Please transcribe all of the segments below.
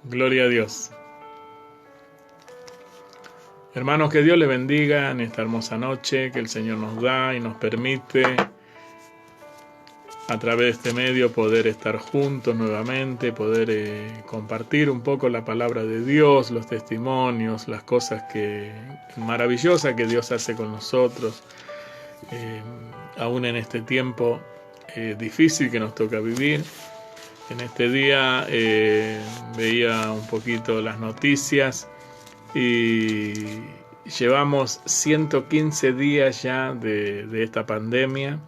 Gloria a Dios. Hermanos, que Dios les bendiga en esta hermosa noche que el Señor nos da y nos permite a través de este medio poder estar juntos nuevamente, poder compartir un poco la palabra de Dios, los testimonios, las cosas maravillosas que Dios hace con nosotros, aún en este tiempo difícil que nos toca vivir. En este día veía un poquito las noticias y llevamos 115 días ya de esta pandemia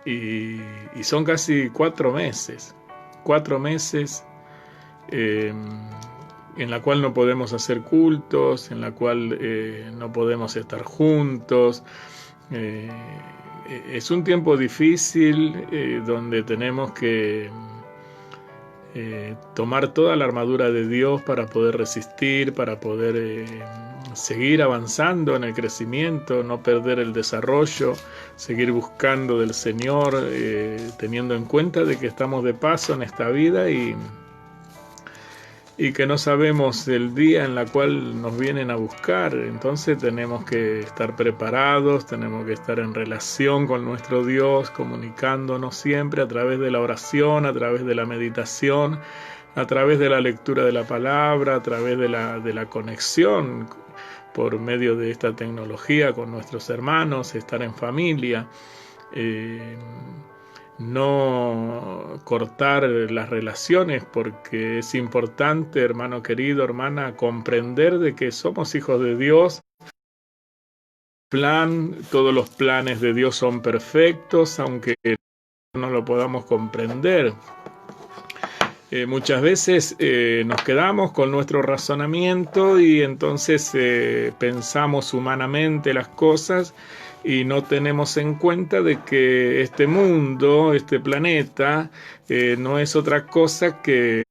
y son casi 4 meses. 4 meses en la cual no podemos hacer cultos, en la cual no podemos estar juntos. Es un tiempo difícil donde tenemos que tomar toda la armadura de Dios para poder resistir, para poder seguir avanzando en el crecimiento, no perder el desarrollo, seguir buscando del Señor, teniendo en cuenta de que estamos de paso en esta vida y que no sabemos el día en la cual nos vienen a buscar. Entonces tenemos que estar preparados, tenemos que estar en relación con nuestro Dios, comunicándonos siempre a través de la oración, a través de la meditación, a través de la lectura de la palabra, a través de la conexión por medio de esta tecnología con nuestros hermanos, estar en familia. No cortar las relaciones, porque es importante, hermano querido, hermana, comprender de que somos hijos de Dios. Todos los planes de Dios son perfectos, aunque no lo podamos comprender. Muchas veces nos quedamos con nuestro razonamiento y entonces pensamos humanamente las cosas y no tenemos en cuenta de que este mundo, este planeta, no es otra cosa que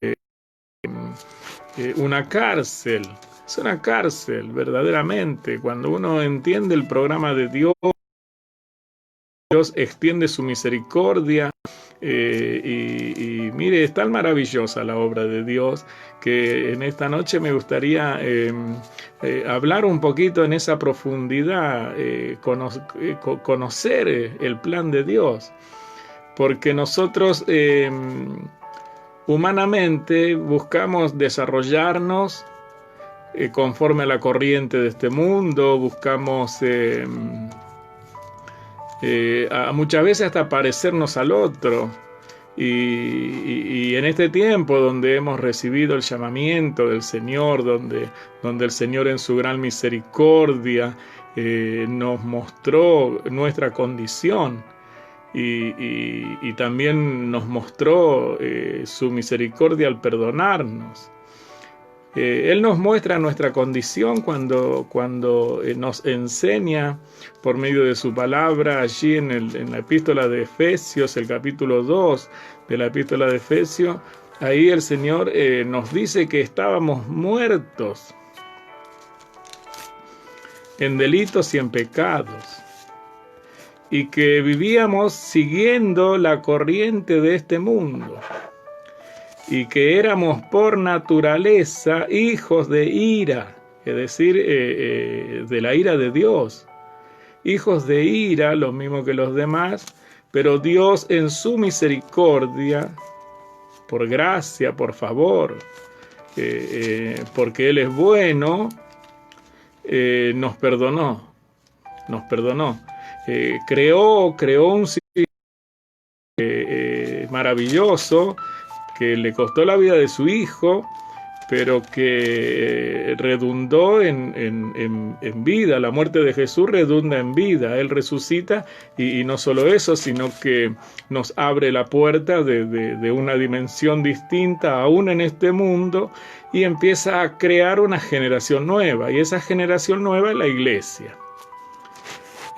una cárcel. Es una cárcel, verdaderamente. Cuando uno entiende el programa de Dios, Dios extiende su misericordia. Y mire, es tan maravillosa la obra de Dios que en esta noche me gustaría hablar un poquito en esa profundidad, conocer el plan de Dios, porque nosotros humanamente buscamos desarrollarnos conforme a la corriente de este mundo, buscamos muchas veces hasta parecernos al otro, y en este tiempo donde hemos recibido el llamamiento del Señor, donde el Señor en su gran misericordia nos mostró nuestra condición y también nos mostró su misericordia al perdonarnos. Él nos muestra nuestra condición cuando nos enseña por medio de su palabra allí en la epístola de Efesios, el capítulo 2 de la epístola de Efesios. Ahí el Señor nos dice que estábamos muertos en delitos y en pecados y que vivíamos siguiendo la corriente de este mundo, y que éramos por naturaleza hijos de ira, es decir, de la ira de Dios. Hijos de ira, lo mismo que los demás, pero Dios en su misericordia, por gracia, por favor, porque Él es bueno, nos perdonó. Creó un sistema maravilloso, que le costó la vida de su hijo, pero que redundó en vida. La muerte de Jesús redunda en vida. Él resucita y no solo eso, sino que nos abre la puerta de una dimensión distinta aún en este mundo y empieza a crear una generación nueva. Y esa generación nueva es la iglesia.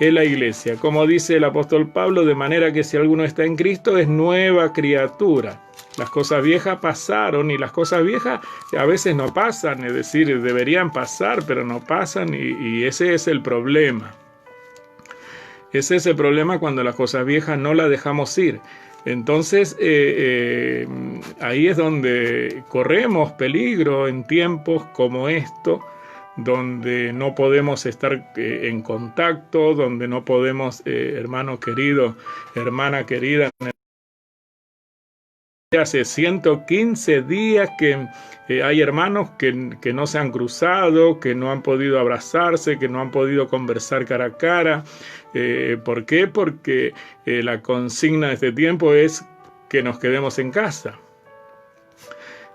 Es la iglesia. Como dice el apóstol Pablo, de manera que si alguno está en Cristo es nueva criatura. Las cosas viejas pasaron y las cosas viejas a veces no pasan, es decir, deberían pasar, pero no pasan y ese es el problema. Ese es el problema cuando las cosas viejas no las dejamos ir. Entonces, ahí es donde corremos peligro en tiempos como esto, donde no podemos estar en contacto, donde no podemos, hermano querido, hermana querida, hace 115 días que hay hermanos que no se han cruzado, que no han podido abrazarse, que no han podido conversar cara a cara. ¿Por qué? Porque la consigna de este tiempo es que nos quedemos en casa.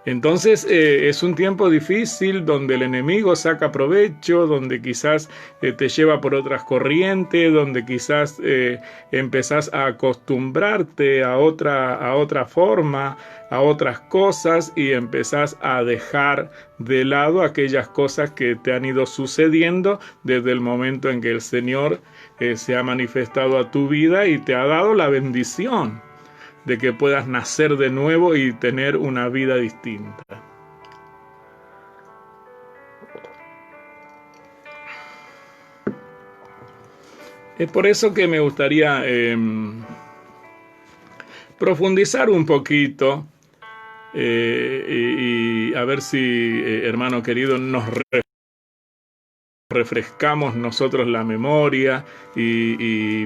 Entonces es un tiempo difícil donde el enemigo saca provecho, donde quizás te lleva por otras corrientes, donde quizás empezás a acostumbrarte a otra forma, a otras cosas, y empezás a dejar de lado aquellas cosas que te han ido sucediendo desde el momento en que el Señor se ha manifestado a tu vida y te ha dado la bendición de que puedas nacer de nuevo y tener una vida distinta. Es por eso que me gustaría profundizar un poquito y a ver si, hermano querido, nos refrescamos nosotros la memoria y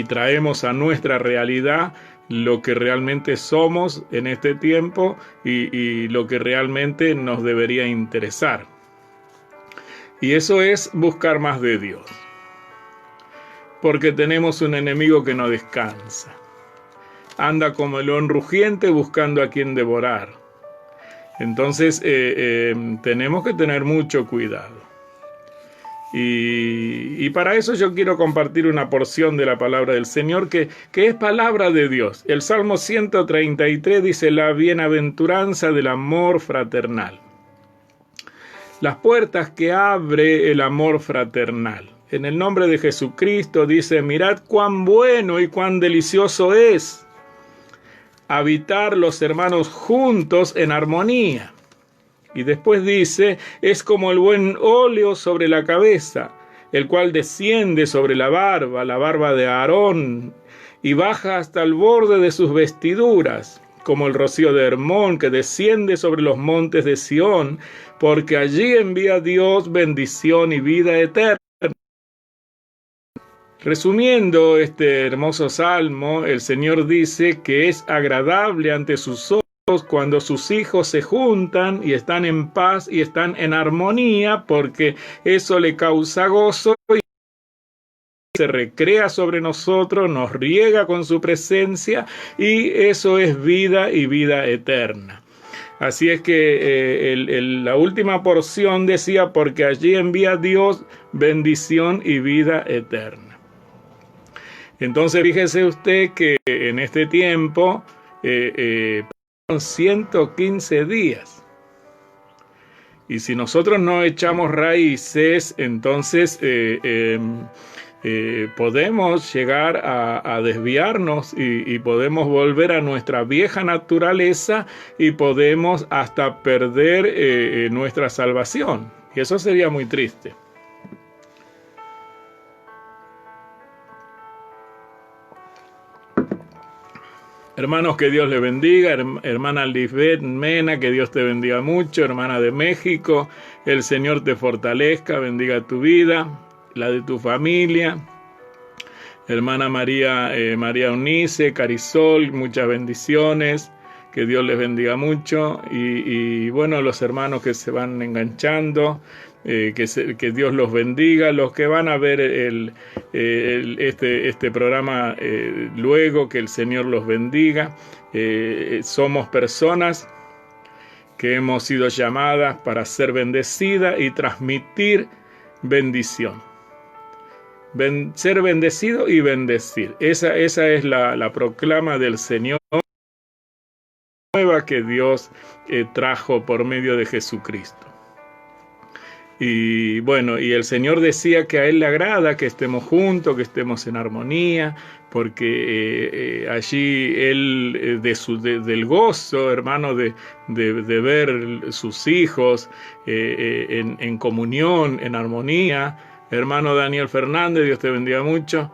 traemos a nuestra realidad lo que realmente somos en este tiempo y lo que realmente nos debería interesar. Y eso es buscar más de Dios. Porque tenemos un enemigo que no descansa. Anda como el león rugiente buscando a quien devorar. Entonces tenemos que tener mucho cuidado. Y para eso yo quiero compartir una porción de la palabra del Señor que es palabra de Dios. El Salmo 133 dice: la bienaventuranza del amor fraternal. Las puertas que abre el amor fraternal. En el nombre de Jesucristo dice: mirad cuán bueno y cuán delicioso es habitar los hermanos juntos en armonía. Y después dice: es como el buen óleo sobre la cabeza, el cual desciende sobre la barba de Aarón, y baja hasta el borde de sus vestiduras, como el rocío de Hermón que desciende sobre los montes de Sión, porque allí envía Dios bendición y vida eterna. Resumiendo este hermoso salmo, el Señor dice que es agradable ante sus ojos cuando sus hijos se juntan y están en paz y están en armonía, porque eso le causa gozo y se recrea sobre nosotros, nos riega con su presencia, y eso es vida y vida eterna. Así es que la última porción decía: porque allí envía Dios bendición y vida eterna. Entonces fíjese usted que en este tiempo 115 días. Y si nosotros no echamos raíces, entonces podemos llegar a desviarnos y podemos volver a nuestra vieja naturaleza y podemos hasta perder nuestra salvación. Y eso sería muy triste. Hermanos, que Dios les bendiga. Hermana Lisbeth Mena, que Dios te bendiga mucho. Hermana de México, el Señor te fortalezca, bendiga tu vida, la de tu familia. Hermana María Eunice, Carisol, muchas bendiciones. Que Dios les bendiga mucho. Y bueno, los hermanos que se van enganchando, que Dios los bendiga. Los que van a ver este programa luego, que el Señor los bendiga. Somos personas que hemos sido llamadas para ser bendecidas y transmitir bendición. Ser bendecido y bendecir. Esa es la proclama del Señor nueva que Dios trajo por medio de Jesucristo. Y bueno, y el Señor decía que a Él le agrada que estemos juntos, que estemos en armonía, porque allí Él, del gozo, hermano, de ver sus hijos en comunión, en armonía. Hermano Daniel Fernández, Dios te bendiga mucho,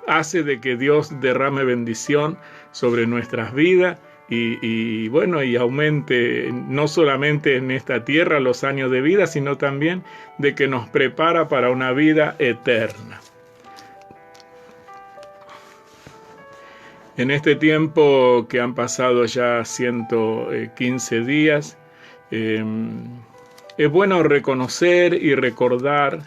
hace de que Dios derrame bendición sobre nuestras vidas y bueno, y aumente no solamente en esta tierra los años de vida, sino también de que nos prepara para una vida eterna. En este tiempo que han pasado ya 115 días, es bueno reconocer y reconocer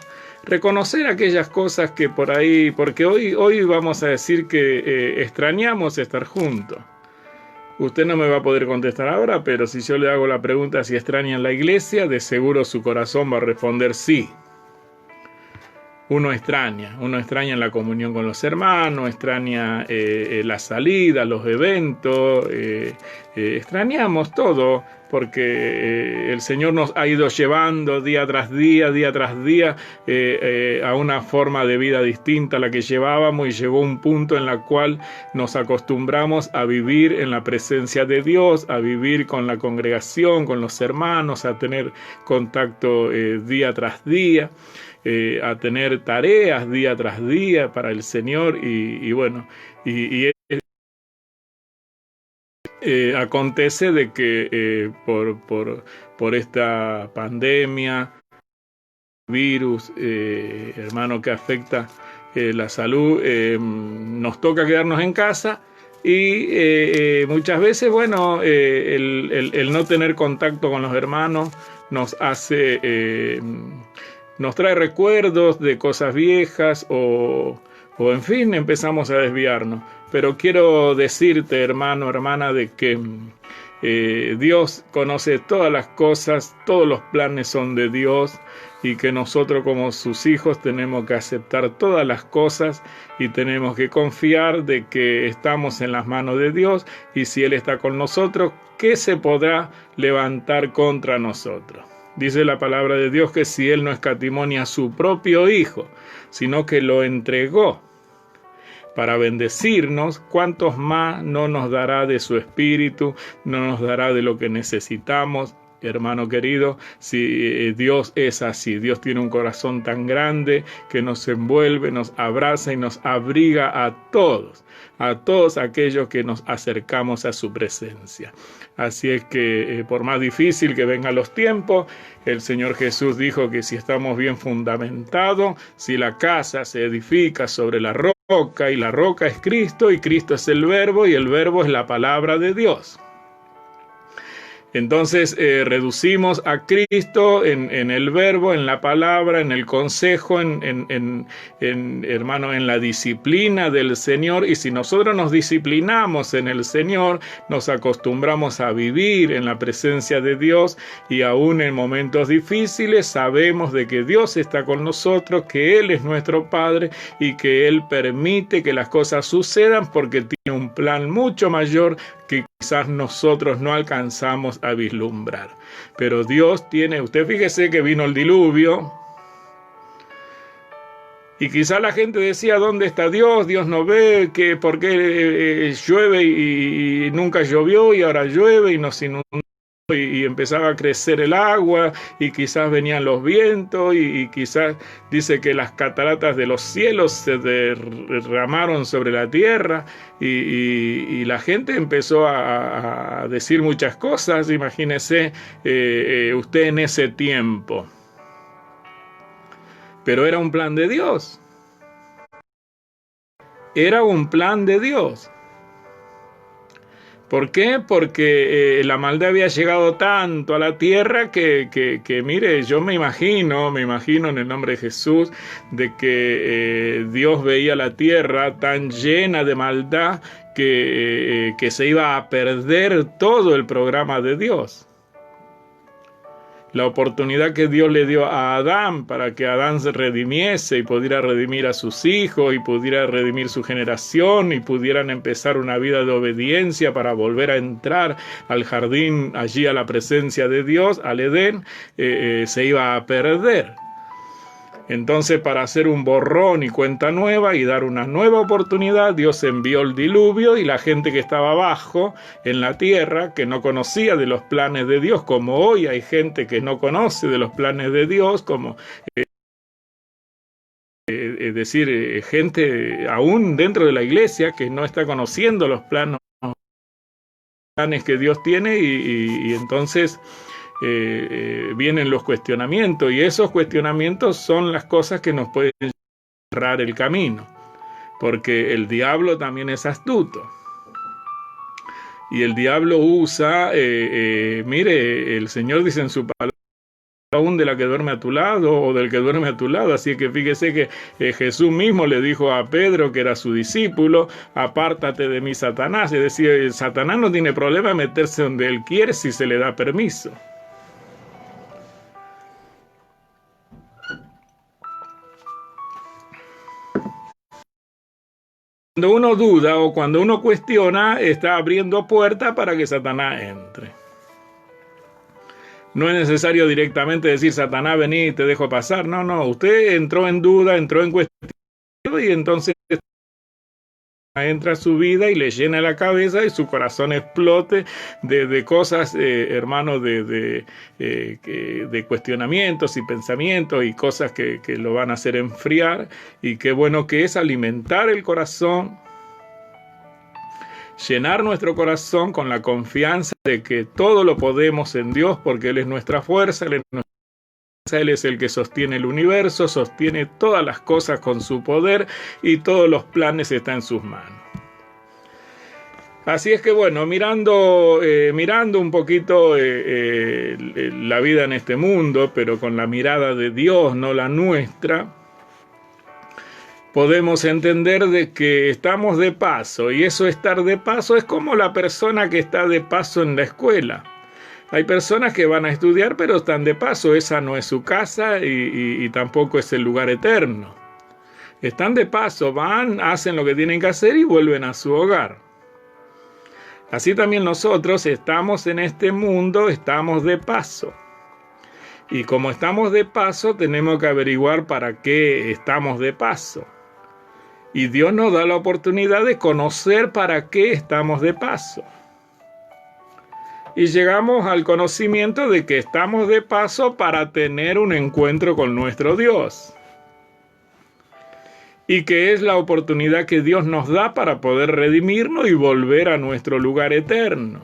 aquellas cosas que por ahí, porque hoy vamos a decir que extrañamos estar juntos. Usted no me va a poder contestar ahora, pero si yo le hago la pregunta si extrañan la iglesia, de seguro su corazón va a responder sí. Uno extraña la comunión con los hermanos, extraña la salida, los eventos, extrañamos todo, porque el Señor nos ha ido llevando día tras día, a una forma de vida distinta a la que llevábamos, y llegó un punto en la cual nos acostumbramos a vivir en la presencia de Dios, a vivir con la congregación, con los hermanos, a tener contacto día tras día. A tener tareas día tras día para el Señor y bueno, acontece de que por esta pandemia, virus, hermano, que afecta la salud, nos toca quedarnos en casa. Y muchas veces, bueno, el no tener contacto con los hermanos nos hace... nos trae recuerdos de cosas viejas o en fin, empezamos a desviarnos. Pero quiero decirte, hermano, hermana, de que Dios conoce todas las cosas, todos los planes son de Dios, y que nosotros como sus hijos tenemos que aceptar todas las cosas y tenemos que confiar de que estamos en las manos de Dios, y si Él está con nosotros, ¿qué se podrá levantar contra nosotros? Dice la palabra de Dios que si Él no escatimó ni a su propio Hijo, sino que lo entregó para bendecirnos, ¿cuántos más no nos dará de su Espíritu, no nos dará de lo que necesitamos? Hermano querido, si Dios es así, Dios tiene un corazón tan grande que nos envuelve, nos abraza y nos abriga a todos aquellos que nos acercamos a su presencia. Así es que por más difícil que vengan los tiempos, el Señor Jesús dijo que si estamos bien fundamentados, si la casa se edifica sobre la roca, y la roca es Cristo, y Cristo es el Verbo, y el Verbo es la palabra de Dios. Entonces reducimos a Cristo en el verbo, en la palabra, en el consejo, hermano, en la disciplina del Señor. Y si nosotros nos disciplinamos en el Señor, nos acostumbramos a vivir en la presencia de Dios, y aún en momentos difíciles sabemos de que Dios está con nosotros, que Él es nuestro Padre y que Él permite que las cosas sucedan porque tiene un plan mucho mayor que quizás nosotros no alcanzamos a vislumbrar. Pero Dios tiene, usted fíjese que vino el diluvio, y quizás la gente decía, ¿dónde está Dios? Dios no ve, que por qué llueve y nunca llovió y ahora llueve y nos inundó. Y empezaba a crecer el agua, y quizás venían los vientos, y quizás dice que las cataratas de los cielos se derramaron sobre la tierra, y la gente empezó a decir muchas cosas. Imagínese usted en ese tiempo. Pero era un plan de Dios. Era un plan de Dios. ¿Por qué? Porque la maldad había llegado tanto a la tierra que mire, yo me imagino en el nombre de Jesús, de que Dios veía la tierra tan llena de maldad que se iba a perder todo el programa de Dios. La oportunidad que Dios le dio a Adán para que Adán se redimiese y pudiera redimir a sus hijos y pudiera redimir su generación y pudieran empezar una vida de obediencia para volver a entrar al jardín, allí a la presencia de Dios, al Edén, se iba a perder. Entonces, para hacer un borrón y cuenta nueva y dar una nueva oportunidad, Dios envió el diluvio, y la gente que estaba abajo en la tierra, que no conocía de los planes de Dios, como hoy hay gente que no conoce de los planes de Dios, como es decir, gente aún dentro de la iglesia que no está conociendo los planes planes que Dios tiene y entonces vienen los cuestionamientos, y esos cuestionamientos son las cosas que nos pueden cerrar el camino, porque el diablo también es astuto. Y el diablo usa, mire, el Señor dice en su palabra, aún de la que duerme a tu lado o del que duerme a tu lado. Así que fíjese que Jesús mismo le dijo a Pedro, que era su discípulo, apártate de mí, Satanás. Es decir, Satanás no tiene problema en meterse donde él quiere si se le da permiso. Cuando uno duda o cuando uno cuestiona, está abriendo puerta para que Satanás entre. No es necesario directamente decir, Satanás, vení, te dejo pasar. No, no, usted entró en duda, entró en cuestión, y entonces entra a su vida y le llena la cabeza y su corazón explote de cosas, hermano, de cuestionamientos y pensamientos y cosas que lo van a hacer enfriar. Y qué bueno que es alimentar el corazón, llenar nuestro corazón con la confianza de que todo lo podemos en Dios, porque Él es nuestra fuerza, Él es el que sostiene el universo, sostiene todas las cosas con su poder y todos los planes están en sus manos. Así es que bueno, mirando un poquito la vida en este mundo, pero con la mirada de Dios, no la nuestra, podemos entender de que estamos de paso, y eso estar de paso es como la persona que está de paso en la escuela. Hay personas que van a estudiar pero están de paso, esa no es su casa y tampoco es el lugar eterno. Están de paso, van, hacen lo que tienen que hacer y vuelven a su hogar. Así también nosotros estamos en este mundo, estamos de paso. Y como estamos de paso, tenemos que averiguar para qué estamos de paso. Y Dios nos da la oportunidad de conocer para qué estamos de paso. Y llegamos al conocimiento de que estamos de paso para tener un encuentro con nuestro Dios. Y que es la oportunidad que Dios nos da para poder redimirnos y volver a nuestro lugar eterno.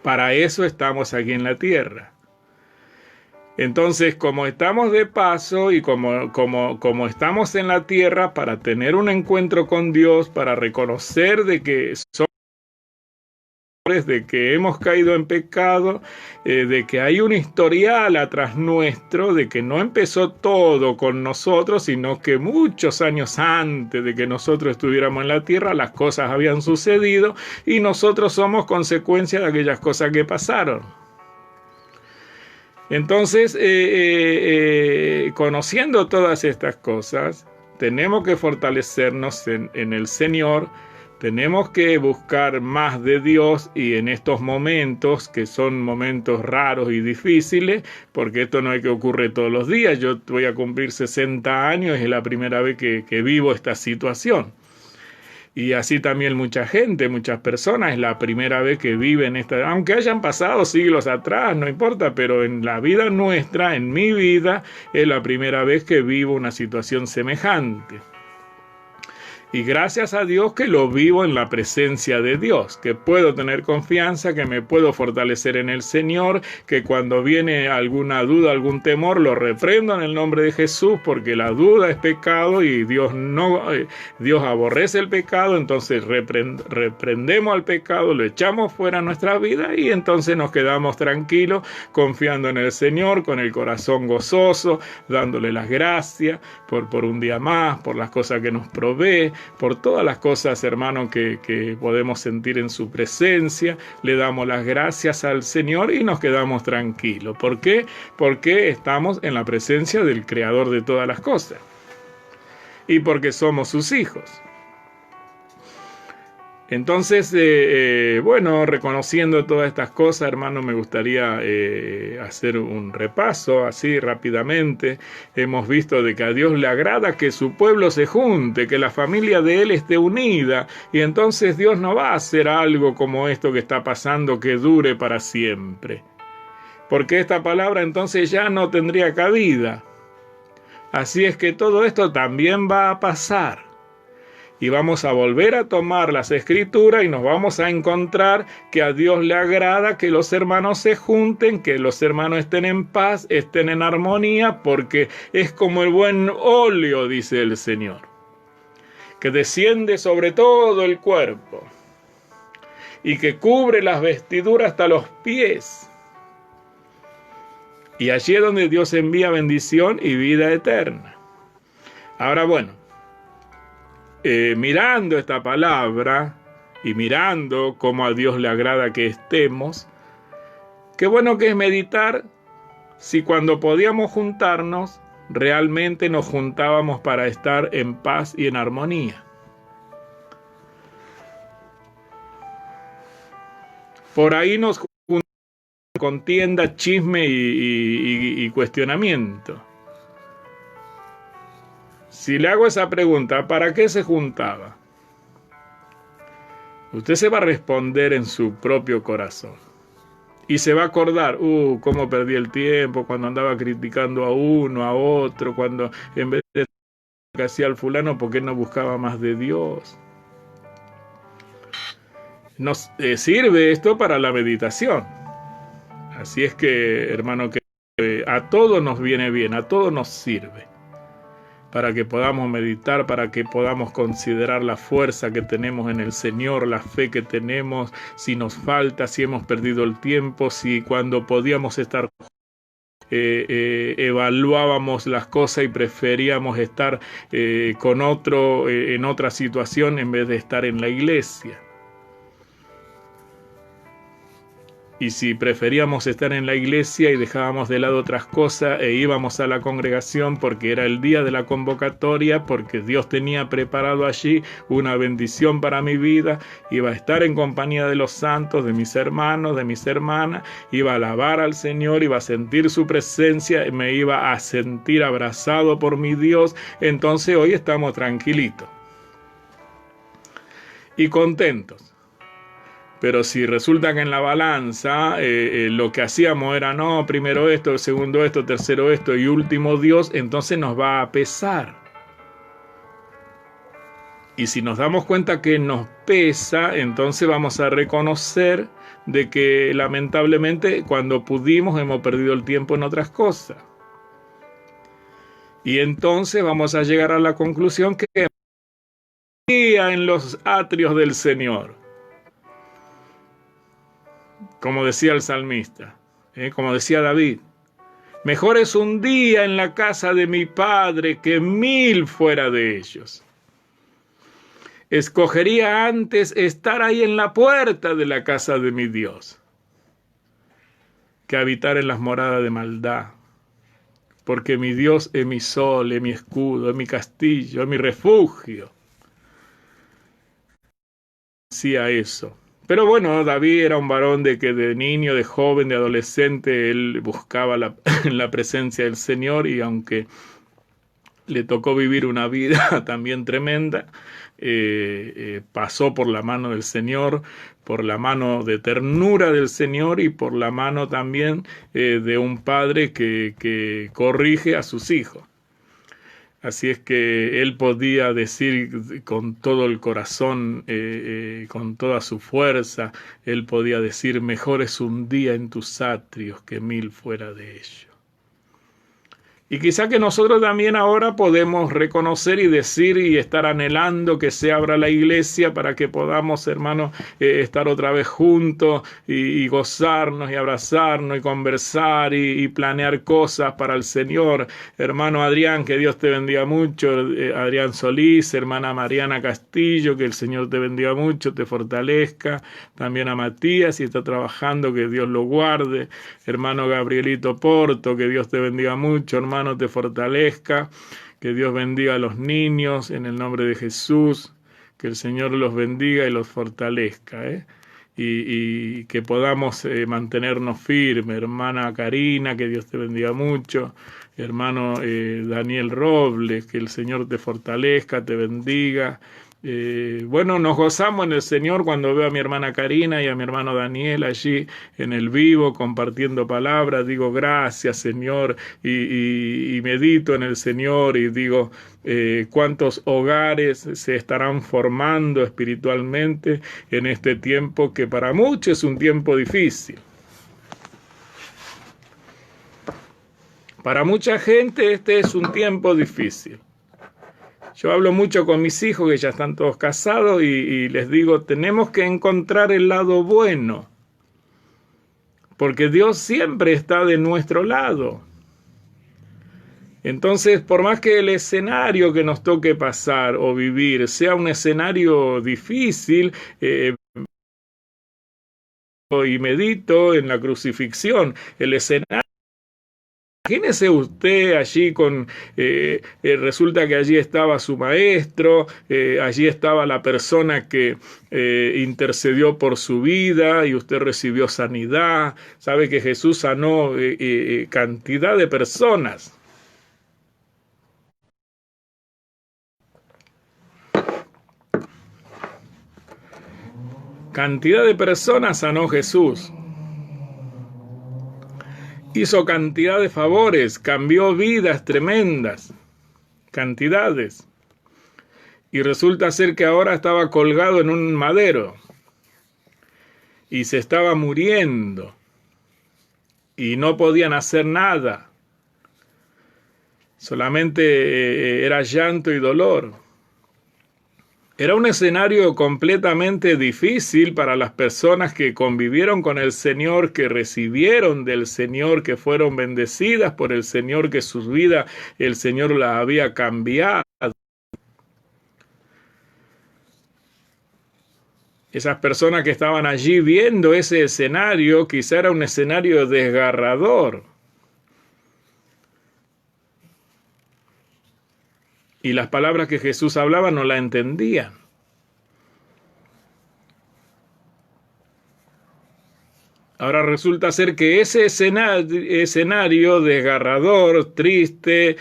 Para eso estamos aquí en la tierra. Entonces, como estamos de paso y como estamos en la tierra para tener un encuentro con Dios, para reconocer de que somos, de que hemos caído en pecado, de que hay un historial atrás nuestro, de que no empezó todo con nosotros, sino que muchos años antes de que nosotros estuviéramos en la tierra, las cosas habían sucedido y nosotros somos consecuencia de aquellas cosas que pasaron. Entonces, conociendo todas estas cosas, tenemos que fortalecernos en el Señor. Tenemos que buscar más de Dios, y en estos momentos, que son momentos raros y difíciles, porque esto no es que ocurre todos los días. Yo voy a cumplir 60 años y es la primera vez que vivo esta situación. Y así también mucha gente, muchas personas, es la primera vez que viven esta, aunque hayan pasado siglos atrás, no importa, pero en la vida nuestra, en mi vida, es la primera vez que vivo una situación semejante. Y gracias a Dios que lo vivo en la presencia de Dios, que puedo tener confianza, que me puedo fortalecer en el Señor, que cuando viene alguna duda, algún temor, lo reprendo en el nombre de Jesús, porque la duda es pecado y Dios aborrece el pecado. Entonces reprendemos al pecado, lo echamos fuera de nuestra vida y entonces nos quedamos tranquilos, confiando en el Señor, con el corazón gozoso, dándole las gracias por un día más, por las cosas que nos provee, por todas las cosas, hermano, que podemos sentir en su presencia. Le damos las gracias al Señor y nos quedamos tranquilos. ¿Por qué? Porque estamos en la presencia del Creador de todas las cosas y porque somos sus hijos. Entonces, bueno, reconociendo todas estas cosas, hermano, me gustaría hacer un repaso así rápidamente. Hemos visto de que a Dios le agrada que su pueblo se junte, que la familia de Él esté unida, y entonces Dios no va a hacer algo como esto que está pasando que dure para siempre, porque esta palabra entonces ya no tendría cabida. Así es que todo esto también va a pasar. Y vamos a volver a tomar las escrituras y nos vamos a encontrar que a Dios le agrada que los hermanos se junten, que los hermanos estén en paz, estén en armonía, porque es como el buen óleo, dice el Señor, que desciende sobre todo el cuerpo y que cubre las vestiduras hasta los pies. Y allí es donde Dios envía bendición y vida eterna. Ahora bueno, mirando esta palabra y mirando cómo a Dios le agrada que estemos, qué bueno que es meditar si cuando podíamos juntarnos, realmente nos juntábamos para estar en paz y en armonía. Por ahí nos juntamos contienda, chisme y cuestionamiento. Si le hago esa pregunta, ¿para qué se juntaba? Usted se va a responder en su propio corazón. Y se va a acordar, cómo perdí el tiempo cuando andaba criticando a uno, a otro, cuando en vez de que hacía al fulano, ¿por qué no buscaba más de Dios? Nos sirve esto para la meditación. Así es que, hermano, que a todos nos viene bien, a todos nos sirve. Para que podamos meditar, para que podamos considerar la fuerza que tenemos en el Señor, la fe que tenemos, si nos falta, si hemos perdido el tiempo, si cuando podíamos estar evaluábamos las cosas y preferíamos estar con otro en otra situación en vez de estar en la iglesia. Y si preferíamos estar en la iglesia y dejábamos de lado otras cosas e íbamos a la congregación porque era el día de la convocatoria, porque Dios tenía preparado allí una bendición para mi vida, iba a estar en compañía de los santos, de mis hermanos, de mis hermanas, iba a alabar al Señor, iba a sentir su presencia, me iba a sentir abrazado por mi Dios. Entonces hoy estamos tranquilitos y contentos. Pero si resulta que en la balanza lo que hacíamos era no, primero esto, segundo esto, tercero esto y último Dios, entonces nos va a pesar. Y si nos damos cuenta que nos pesa, entonces vamos a reconocer de que lamentablemente cuando pudimos hemos perdido el tiempo en otras cosas. Y entonces vamos a llegar a la conclusión que en los atrios del Señor. Como decía el salmista, como decía David, mejor es un día en la casa de mi Padre que 1000 fuera de ellos. Escogería antes estar ahí en la puerta de la casa de mi Dios que habitar en las moradas de maldad, porque mi Dios es mi sol, es mi escudo, es mi castillo, es mi refugio. Decía eso. Pero bueno, David era un varón de que de niño, de joven, de adolescente, él buscaba la presencia del Señor, y aunque le tocó vivir una vida también tremenda, pasó por la mano del Señor, por la mano de ternura del Señor y por la mano también de un padre que corrige a sus hijos. Así es que él podía decir con todo el corazón, con toda su fuerza, él podía decir, mejor es un día en tus atrios que 1000 fuera de ellos. Y quizá que nosotros también ahora podemos reconocer y decir y estar anhelando que se abra la iglesia para que podamos, hermanos, estar otra vez juntos y gozarnos y abrazarnos y conversar y planear cosas para el Señor. Hermano Adrián, que Dios te bendiga mucho. Adrián Solís, hermana Mariana Castillo, que el Señor te bendiga mucho, te fortalezca. También a Matías, si está trabajando, que Dios lo guarde. Hermano Gabrielito Porto, que Dios te bendiga mucho, hermano, te fortalezca, que Dios bendiga a los niños en el nombre de Jesús, que el Señor los bendiga y los fortalezca, y que podamos mantenernos firmes. Hermana Karina, que Dios te bendiga mucho. Hermano Daniel Robles, que el Señor te fortalezca, te bendiga. Bueno, nos gozamos en el Señor cuando veo a mi hermana Karina y a mi hermano Daniel allí en el vivo compartiendo palabras. Digo, gracias Señor, y medito en el Señor y digo, cuántos hogares se estarán formando espiritualmente en este tiempo que para muchos es un tiempo difícil. Para mucha gente este es un tiempo difícil. Yo hablo mucho con mis hijos que ya están todos casados y les digo, tenemos que encontrar el lado bueno, porque Dios siempre está de nuestro lado. Entonces, por más que el escenario que nos toque pasar o vivir sea un escenario difícil, y medito en la crucifixión, el escenario. Imagínese usted allí resulta que allí estaba su maestro, allí estaba la persona que intercedió por su vida y usted recibió sanidad. Sabe que Jesús sanó cantidad de personas. Cantidad de personas sanó Jesús. Hizo cantidad de favores, cambió vidas tremendas, cantidades. Y resulta ser que ahora estaba colgado en un madero y se estaba muriendo y no podían hacer nada. Solamente era llanto y dolor. Era un escenario completamente difícil para las personas que convivieron con el Señor, que recibieron del Señor, que fueron bendecidas por el Señor, que su vida el Señor la había cambiado. Esas personas que estaban allí viendo ese escenario, quizá era un escenario desgarrador. Y las palabras que Jesús hablaba no la entendían. Ahora resulta ser que ese escenario desgarrador, triste,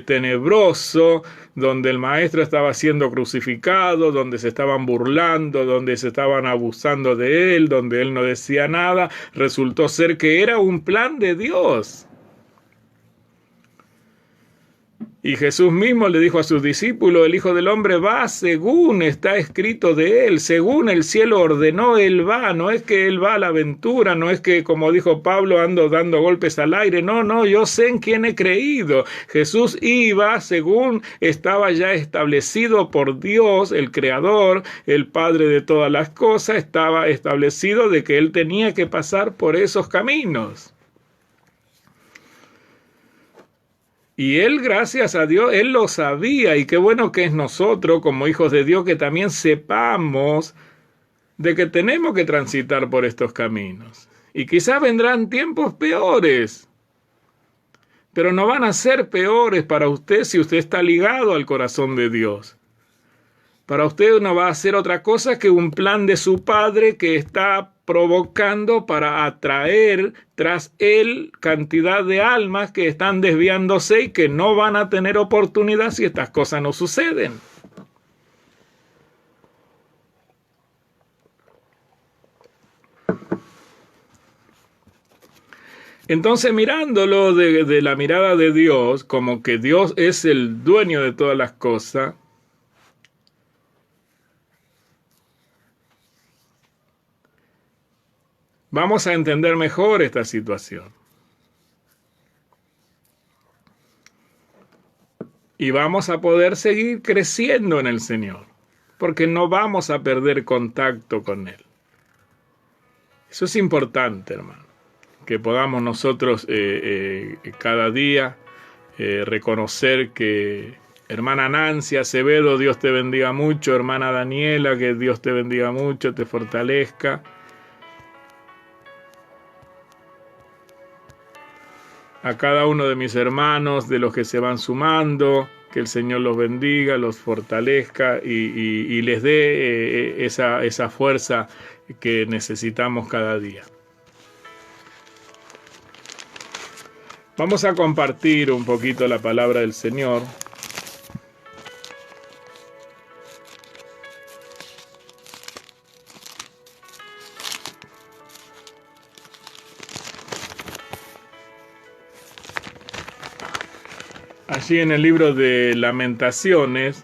tenebroso, donde el maestro estaba siendo crucificado, donde se estaban burlando, donde se estaban abusando de él, donde él no decía nada, resultó ser que era un plan de Dios. Y Jesús mismo le dijo a sus discípulos, el Hijo del Hombre va según está escrito de él, según el cielo ordenó, él va, no es que él va a la aventura, no es que, como dijo Pablo, ando dando golpes al aire, no, yo sé en quién he creído. Jesús iba según estaba ya establecido por Dios, el Creador, el Padre de todas las cosas, estaba establecido de que él tenía que pasar por esos caminos. Y él, gracias a Dios, él lo sabía, y qué bueno que es nosotros, como hijos de Dios, que también sepamos de que tenemos que transitar por estos caminos. Y quizás vendrán tiempos peores, pero no van a ser peores para usted si usted está ligado al corazón de Dios. Para usted no va a ser otra cosa que un plan de su Padre que está provocando para atraer tras él cantidad de almas que están desviándose y que no van a tener oportunidad si estas cosas no suceden. Entonces, mirándolo de la mirada de Dios, como que Dios es el dueño de todas las cosas, vamos a entender mejor esta situación. Y vamos a poder seguir creciendo en el Señor, porque no vamos a perder contacto con Él. Eso es importante, hermano, que podamos nosotros cada día reconocer que hermana Nancy Acevedo, Dios te bendiga mucho, hermana Daniela, que Dios te bendiga mucho, te fortalezca. A cada uno de mis hermanos, de los que se van sumando, que el Señor los bendiga, los fortalezca y les dé esa fuerza que necesitamos cada día. Vamos a compartir un poquito la palabra del Señor. allí en el libro de Lamentaciones,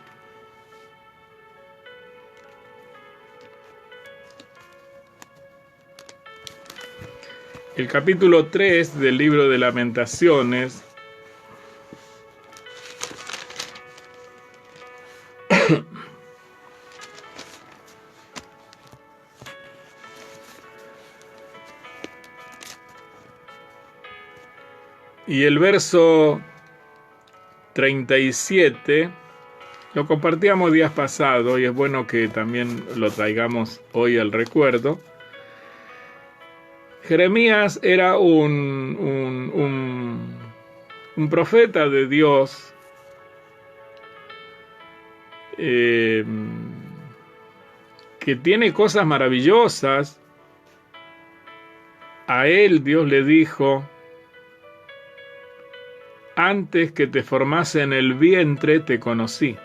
el capítulo 3 del libro de Lamentaciones, y el verso 37, lo compartíamos días pasados y es bueno que también lo traigamos hoy al recuerdo. Jeremías era un profeta de Dios que tiene cosas maravillosas. A él Dios le dijo: antes que te formase en el vientre te conocí.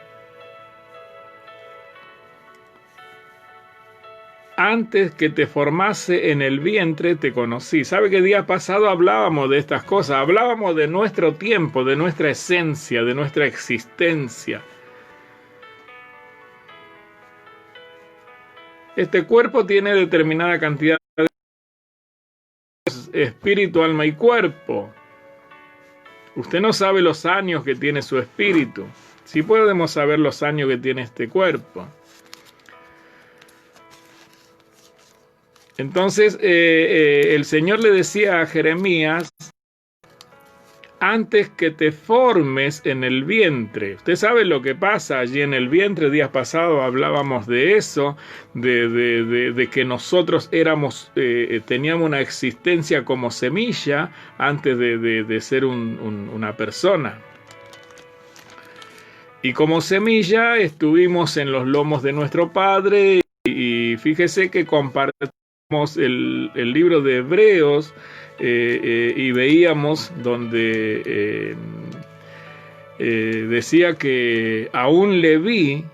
Antes que te formase en el vientre te conocí. ¿Sabe que el día pasado hablábamos de estas cosas? Hablábamos de nuestro tiempo, de nuestra esencia, de nuestra existencia. Este cuerpo tiene determinada cantidad de espíritu, alma y cuerpo. Usted no sabe los años que tiene su espíritu. Sí podemos saber los años que tiene este cuerpo. Entonces, el Señor le decía a Jeremías: antes que te formes en el vientre. Usted sabe lo que pasa allí en el vientre. Días pasados hablábamos de eso, de que nosotros teníamos una existencia como semilla antes de ser una persona. Y como semilla estuvimos en los lomos de nuestro Padre, y fíjese que compartimos el libro de Hebreos, y veíamos donde decía que aún Leví,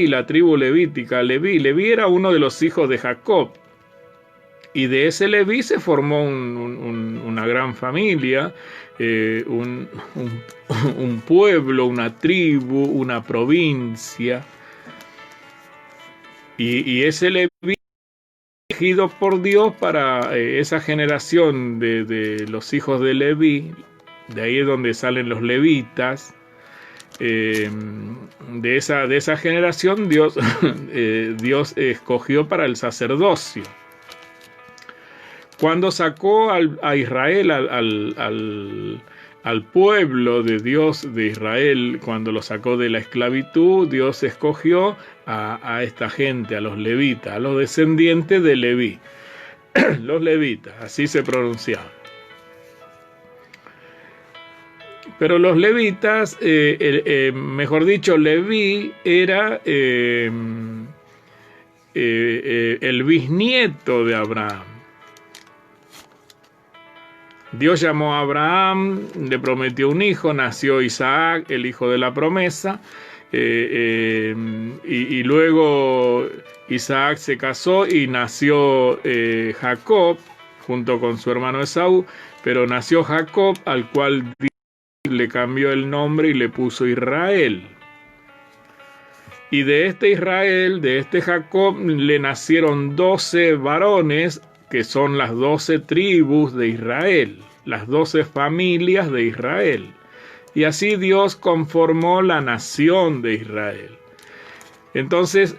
la tribu levítica, Leví era uno de los hijos de Jacob, y de ese Leví se formó una gran familia, un pueblo, una tribu, una provincia, y ese Leví elegido por Dios para esa generación de los hijos de Leví. De ahí es donde salen los levitas. De esa generación Dios escogió para el sacerdocio. Cuando sacó a Israel, al pueblo de Dios de Israel, cuando lo sacó de la esclavitud, Dios escogió a esta gente, a los levitas, a los descendientes de Leví. Los levitas, así se pronunciaban. Pero los levitas, mejor dicho, Leví era el bisnieto de Abraham. Dios llamó a Abraham, le prometió un hijo, nació Isaac, el hijo de la promesa, y luego Isaac se casó y nació Jacob junto con su hermano Esaú, pero nació Jacob, al cual Dios le cambió el nombre y le puso Israel. Y de este Israel, de este Jacob, le nacieron 12 varones, que son las 12 tribus de Israel, las 12 familias de Israel. Y así Dios conformó la nación de Israel. Entonces,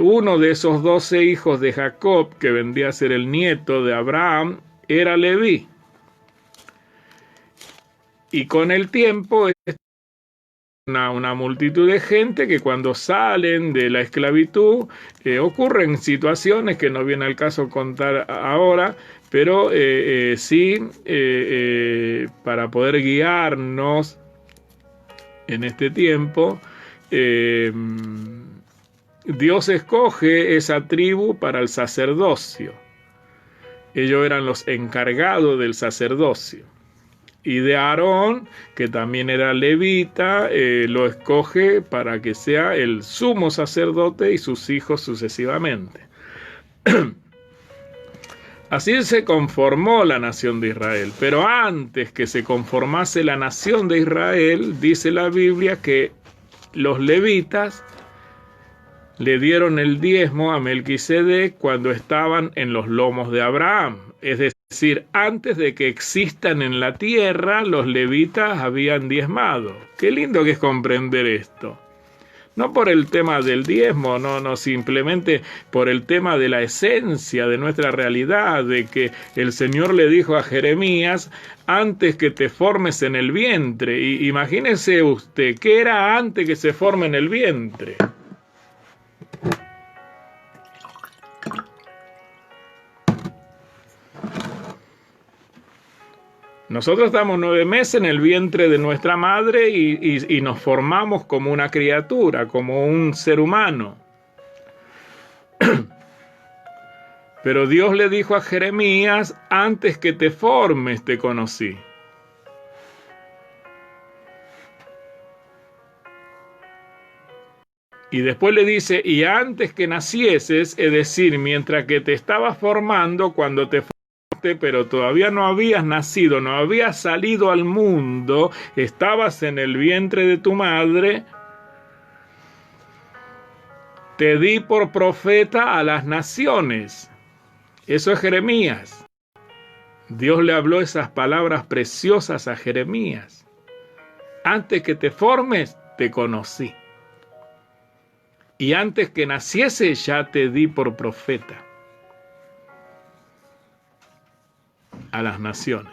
uno de esos 12 hijos de Jacob, que vendría a ser el nieto de Abraham, era Leví. Y con el tiempo, una multitud de gente que cuando salen de la esclavitud ocurren situaciones que no viene al caso contar ahora, pero sí para poder guiarnos en este tiempo, Dios escoge esa tribu para el sacerdocio. Ellos eran los encargados del sacerdocio. Y de Aarón, que también era levita, lo escoge para que sea el sumo sacerdote y sus hijos sucesivamente. Así se conformó la nación de Israel. Pero antes que se conformase la nación de Israel, dice la Biblia que los levitas le dieron el diezmo a Melquisedec cuando estaban en los lomos de Abraham. Es decir, antes de que existan en la tierra, los levitas habían diezmado. Qué lindo que es comprender esto. No por el tema del diezmo, no, simplemente por el tema de la esencia de nuestra realidad, de que el Señor le dijo a Jeremías, antes que te formes en el vientre. Y imagínese usted, ¿qué era antes que se forme en el vientre? Nosotros estamos 9 meses en el vientre de nuestra madre y nos formamos como una criatura, como un ser humano. Pero Dios le dijo a Jeremías, antes que te formes te conocí. Y después le dice, y antes que nacieses, es decir, mientras que te estabas formando, cuando te pero todavía no habías nacido, no habías salido al mundo, estabas en el vientre de tu madre, te di por profeta a las naciones. Eso es Jeremías. Dios le habló esas palabras preciosas a Jeremías. Antes que te formes, te conocí. Y antes que naciese, ya te di por profeta a las naciones.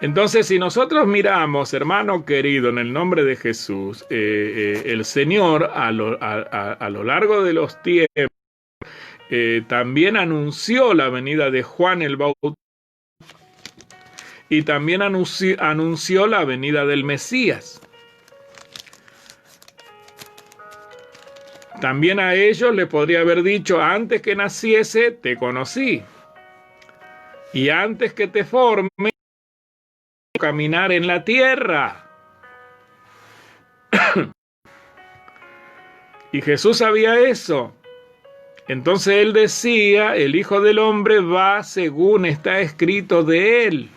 Entonces, si nosotros miramos, hermano querido, en el nombre de Jesús, el Señor a lo largo de los tiempos también anunció la venida de Juan el Bautista y también anunció la venida del Mesías. También a ellos le podría haber dicho, antes que naciese, te conocí. Y antes que te forme, caminar en la tierra. Y Jesús sabía eso. Entonces él decía, el Hijo del Hombre va según está escrito de él.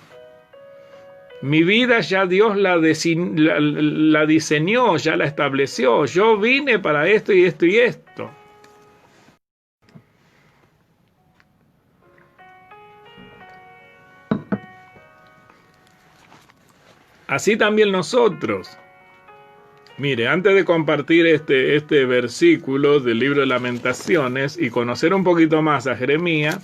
Mi vida ya Dios la diseñó, ya la estableció. Yo vine para esto y esto y esto. Así también nosotros. Mire, antes de compartir este versículo del libro de Lamentaciones y conocer un poquito más a Jeremías,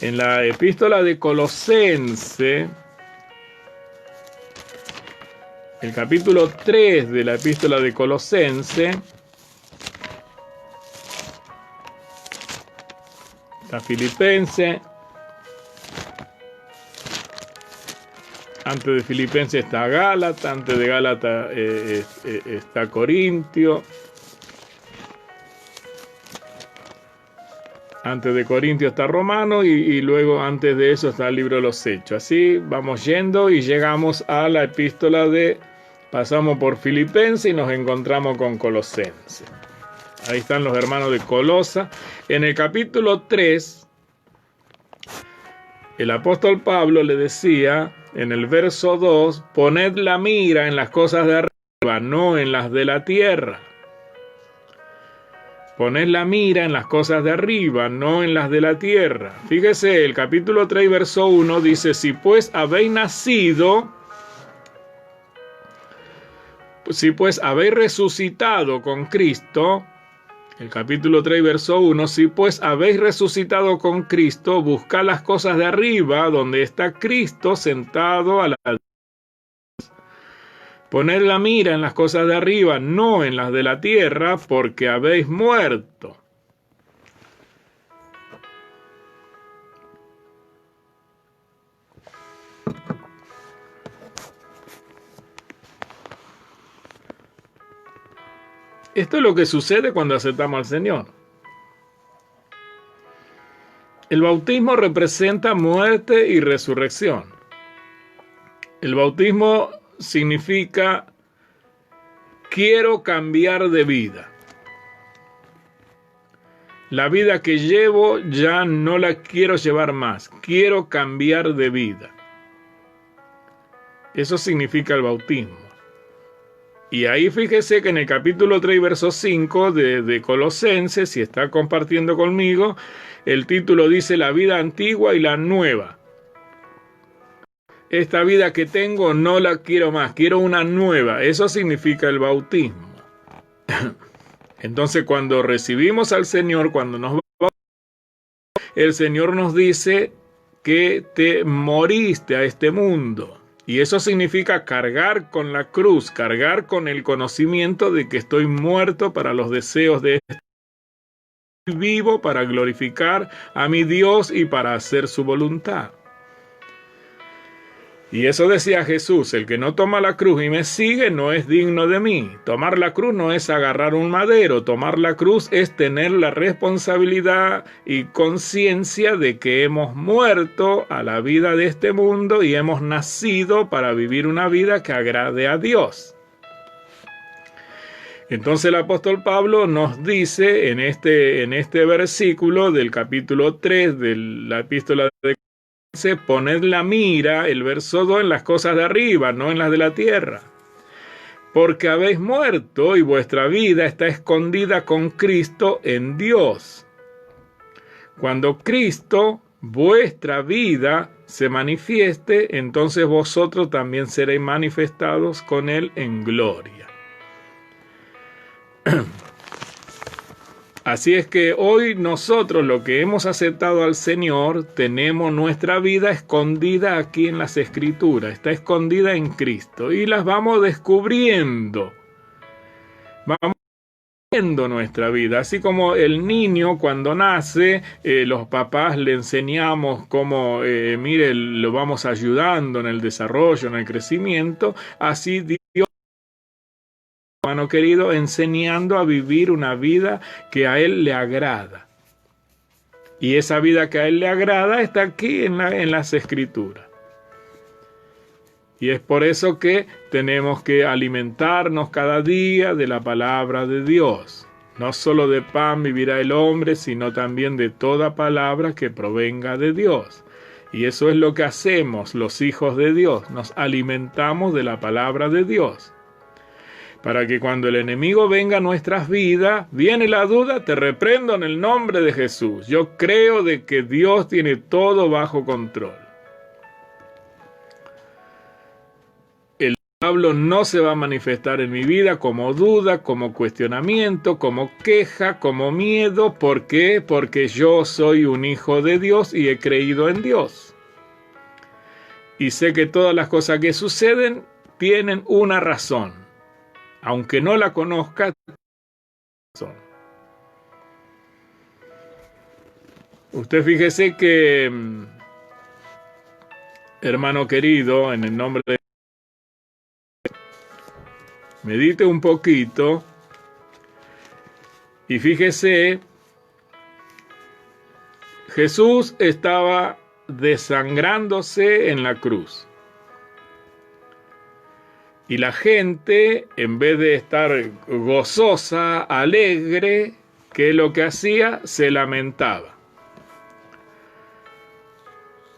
en la epístola de Colosense, el capítulo 3 de la epístola de Colosense, está Filipense, antes de Filipenses está Gálatas, antes de Gálatas está Corintio, antes de Corintio está Romano y luego antes de eso está el libro de los Hechos. Así vamos yendo y llegamos a la epístola pasamos por Filipenses y nos encontramos con Colosenses. Ahí están los hermanos de Colosa. En el capítulo 3, el apóstol Pablo le decía, en el verso 2, poned la mira en las cosas de arriba, no en las de la tierra. Poned la mira en las cosas de arriba, no en las de la tierra. Fíjese, el capítulo 3, verso 1 dice, si pues habéis resucitado con Cristo, el capítulo 3, verso 1, si pues habéis resucitado con Cristo, buscad las cosas de arriba, donde está Cristo sentado a la derecha. Poned la mira en las cosas de arriba, no en las de la tierra, porque habéis muerto. Esto es lo que sucede cuando aceptamos al Señor. El bautismo representa muerte y resurrección. El bautismo significa quiero cambiar de vida. La vida que llevo ya no la quiero llevar más, quiero cambiar de vida. Eso significa el bautismo. Y ahí fíjese que en el capítulo 3, verso 5 de Colosenses, si está compartiendo conmigo, el título dice la vida antigua y la nueva. Esta vida que tengo no la quiero más, quiero una nueva. Eso significa el bautismo. Entonces cuando recibimos al Señor, cuando nos bautizamos, el Señor nos dice que te moriste a este mundo. Y eso significa cargar con la cruz, cargar con el conocimiento de que estoy muerto para los deseos de este mundo, vivo para glorificar a mi Dios y para hacer su voluntad. Y eso decía Jesús, el que no toma la cruz y me sigue no es digno de mí. Tomar la cruz no es agarrar un madero, tomar la cruz es tener la responsabilidad y conciencia de que hemos muerto a la vida de este mundo y hemos nacido para vivir una vida que agrade a Dios. Entonces el apóstol Pablo nos dice en este versículo del capítulo 3 de la epístola de poned la mira, el verso 2, en las cosas de arriba, no en las de la tierra. Porque habéis muerto y vuestra vida está escondida con Cristo en Dios. Cuando Cristo, vuestra vida, se manifieste, entonces vosotros también seréis manifestados con Él en gloria. Así es que hoy nosotros, lo que hemos aceptado al Señor, tenemos nuestra vida escondida aquí en las Escrituras, está escondida en Cristo y las vamos descubriendo. Vamos descubriendo nuestra vida, así como el niño cuando nace, los papás le enseñamos cómo, mire, lo vamos ayudando en el desarrollo, en el crecimiento, así Dios, hermano querido, enseñando a vivir una vida que a Él le agrada. Y esa vida que a Él le agrada está aquí en las Escrituras. Y es por eso que tenemos que alimentarnos cada día de la palabra de Dios. No solo de pan vivirá el hombre, sino también de toda palabra que provenga de Dios. Y eso es lo que hacemos los hijos de Dios. Nos alimentamos de la palabra de Dios. Para que cuando el enemigo venga a nuestras vidas, viene la duda, te reprendo en el nombre de Jesús. Yo creo de que Dios tiene todo bajo control. El diablo no se va a manifestar en mi vida como duda, como cuestionamiento, como queja, como miedo. ¿Por qué? Porque yo soy un hijo de Dios y he creído en Dios. Y sé que todas las cosas que suceden tienen una razón. Aunque no la conozca, usted fíjese que, hermano querido, en el nombre de Dios, medite un poquito y fíjese, Jesús estaba desangrándose en la cruz. Y la gente, en vez de estar gozosa, alegre, ¿qué es lo que hacía? Se lamentaba.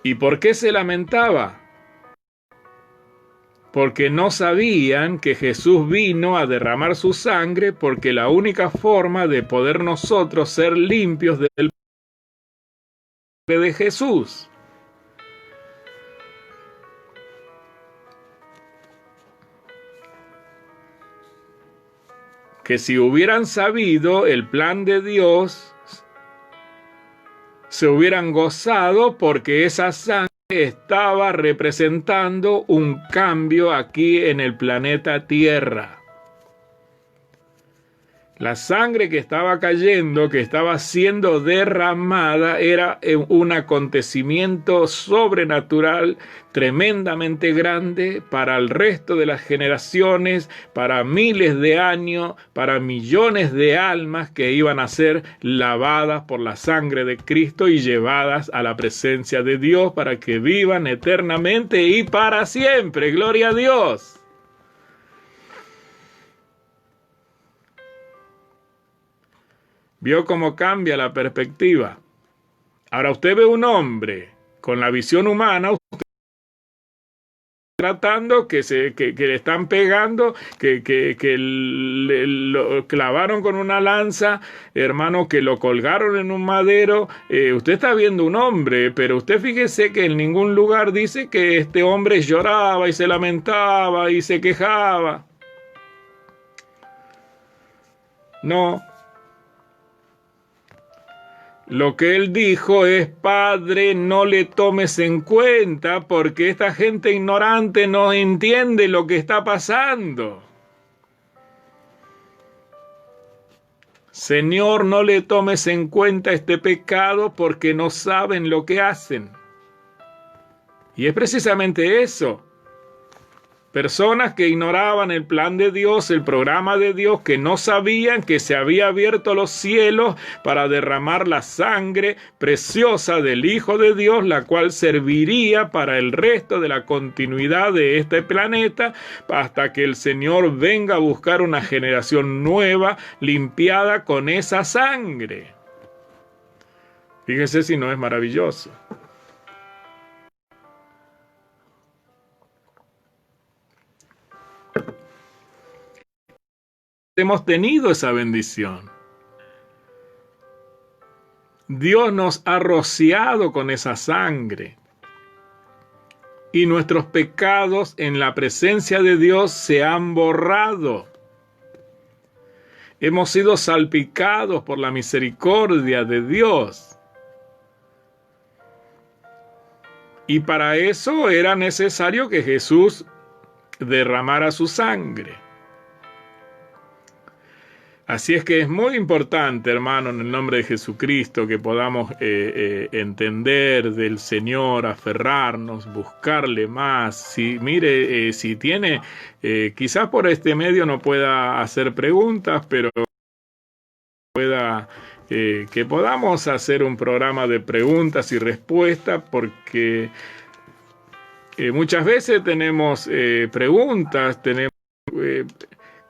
¿Y por qué se lamentaba? Porque no sabían que Jesús vino a derramar su sangre, porque la única forma de poder nosotros ser limpios del de Jesús. Que si hubieran sabido el plan de Dios, se hubieran gozado porque esa sangre estaba representando un cambio aquí en el planeta Tierra. La sangre que estaba cayendo, que estaba siendo derramada, era un acontecimiento sobrenatural tremendamente grande para el resto de las generaciones, para miles de años, para millones de almas que iban a ser lavadas por la sangre de Cristo y llevadas a la presencia de Dios para que vivan eternamente y para siempre. ¡Gloria a Dios! ¿Vio cómo cambia la perspectiva? Ahora usted ve un hombre con la visión humana, usted tratando que le están pegando, que lo clavaron con una lanza, hermano, que lo colgaron en un madero. Usted está viendo un hombre, pero usted fíjese que en ningún lugar dice que este hombre lloraba y se lamentaba y se quejaba. No. Lo que él dijo es: Padre, no le tomes en cuenta porque esta gente ignorante no entiende lo que está pasando. Señor, no le tomes en cuenta este pecado porque no saben lo que hacen. Y es precisamente eso. Personas que ignoraban el plan de Dios, el programa de Dios, que no sabían que se había abierto los cielos para derramar la sangre preciosa del Hijo de Dios, la cual serviría para el resto de la continuidad de este planeta, hasta que el Señor venga a buscar una generación nueva, limpiada con esa sangre. Fíjese si no es maravilloso. Hemos tenido esa bendición. Dios nos ha rociado con esa sangre y nuestros pecados en la presencia de Dios se han borrado. Hemos sido salpicados por la misericordia de Dios. Y para eso era necesario que Jesús derramara su sangre. Así es que es muy importante, hermano, en el nombre de Jesucristo, que podamos entender del Señor, aferrarnos, buscarle más. Si, mire, si tiene, quizás por este medio no pueda hacer preguntas, pero que podamos hacer un programa de preguntas y respuestas, porque muchas veces tenemos preguntas, tenemos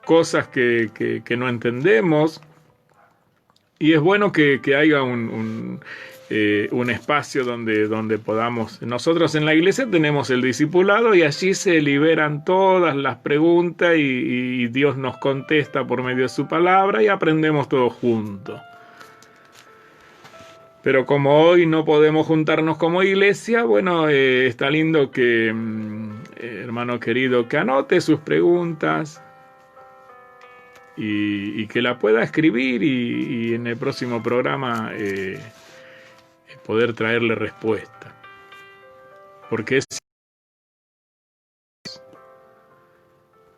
cosas que no entendemos, y es bueno que haya un espacio donde podamos. Nosotros en la iglesia tenemos el discipulado y allí se liberan todas las preguntas y Dios nos contesta por medio de su palabra y aprendemos todos juntos. Pero como hoy no podemos juntarnos como iglesia, bueno, está lindo que, hermano querido, que anote sus preguntas y que la pueda escribir y en el próximo programa poder traerle respuesta. Porque es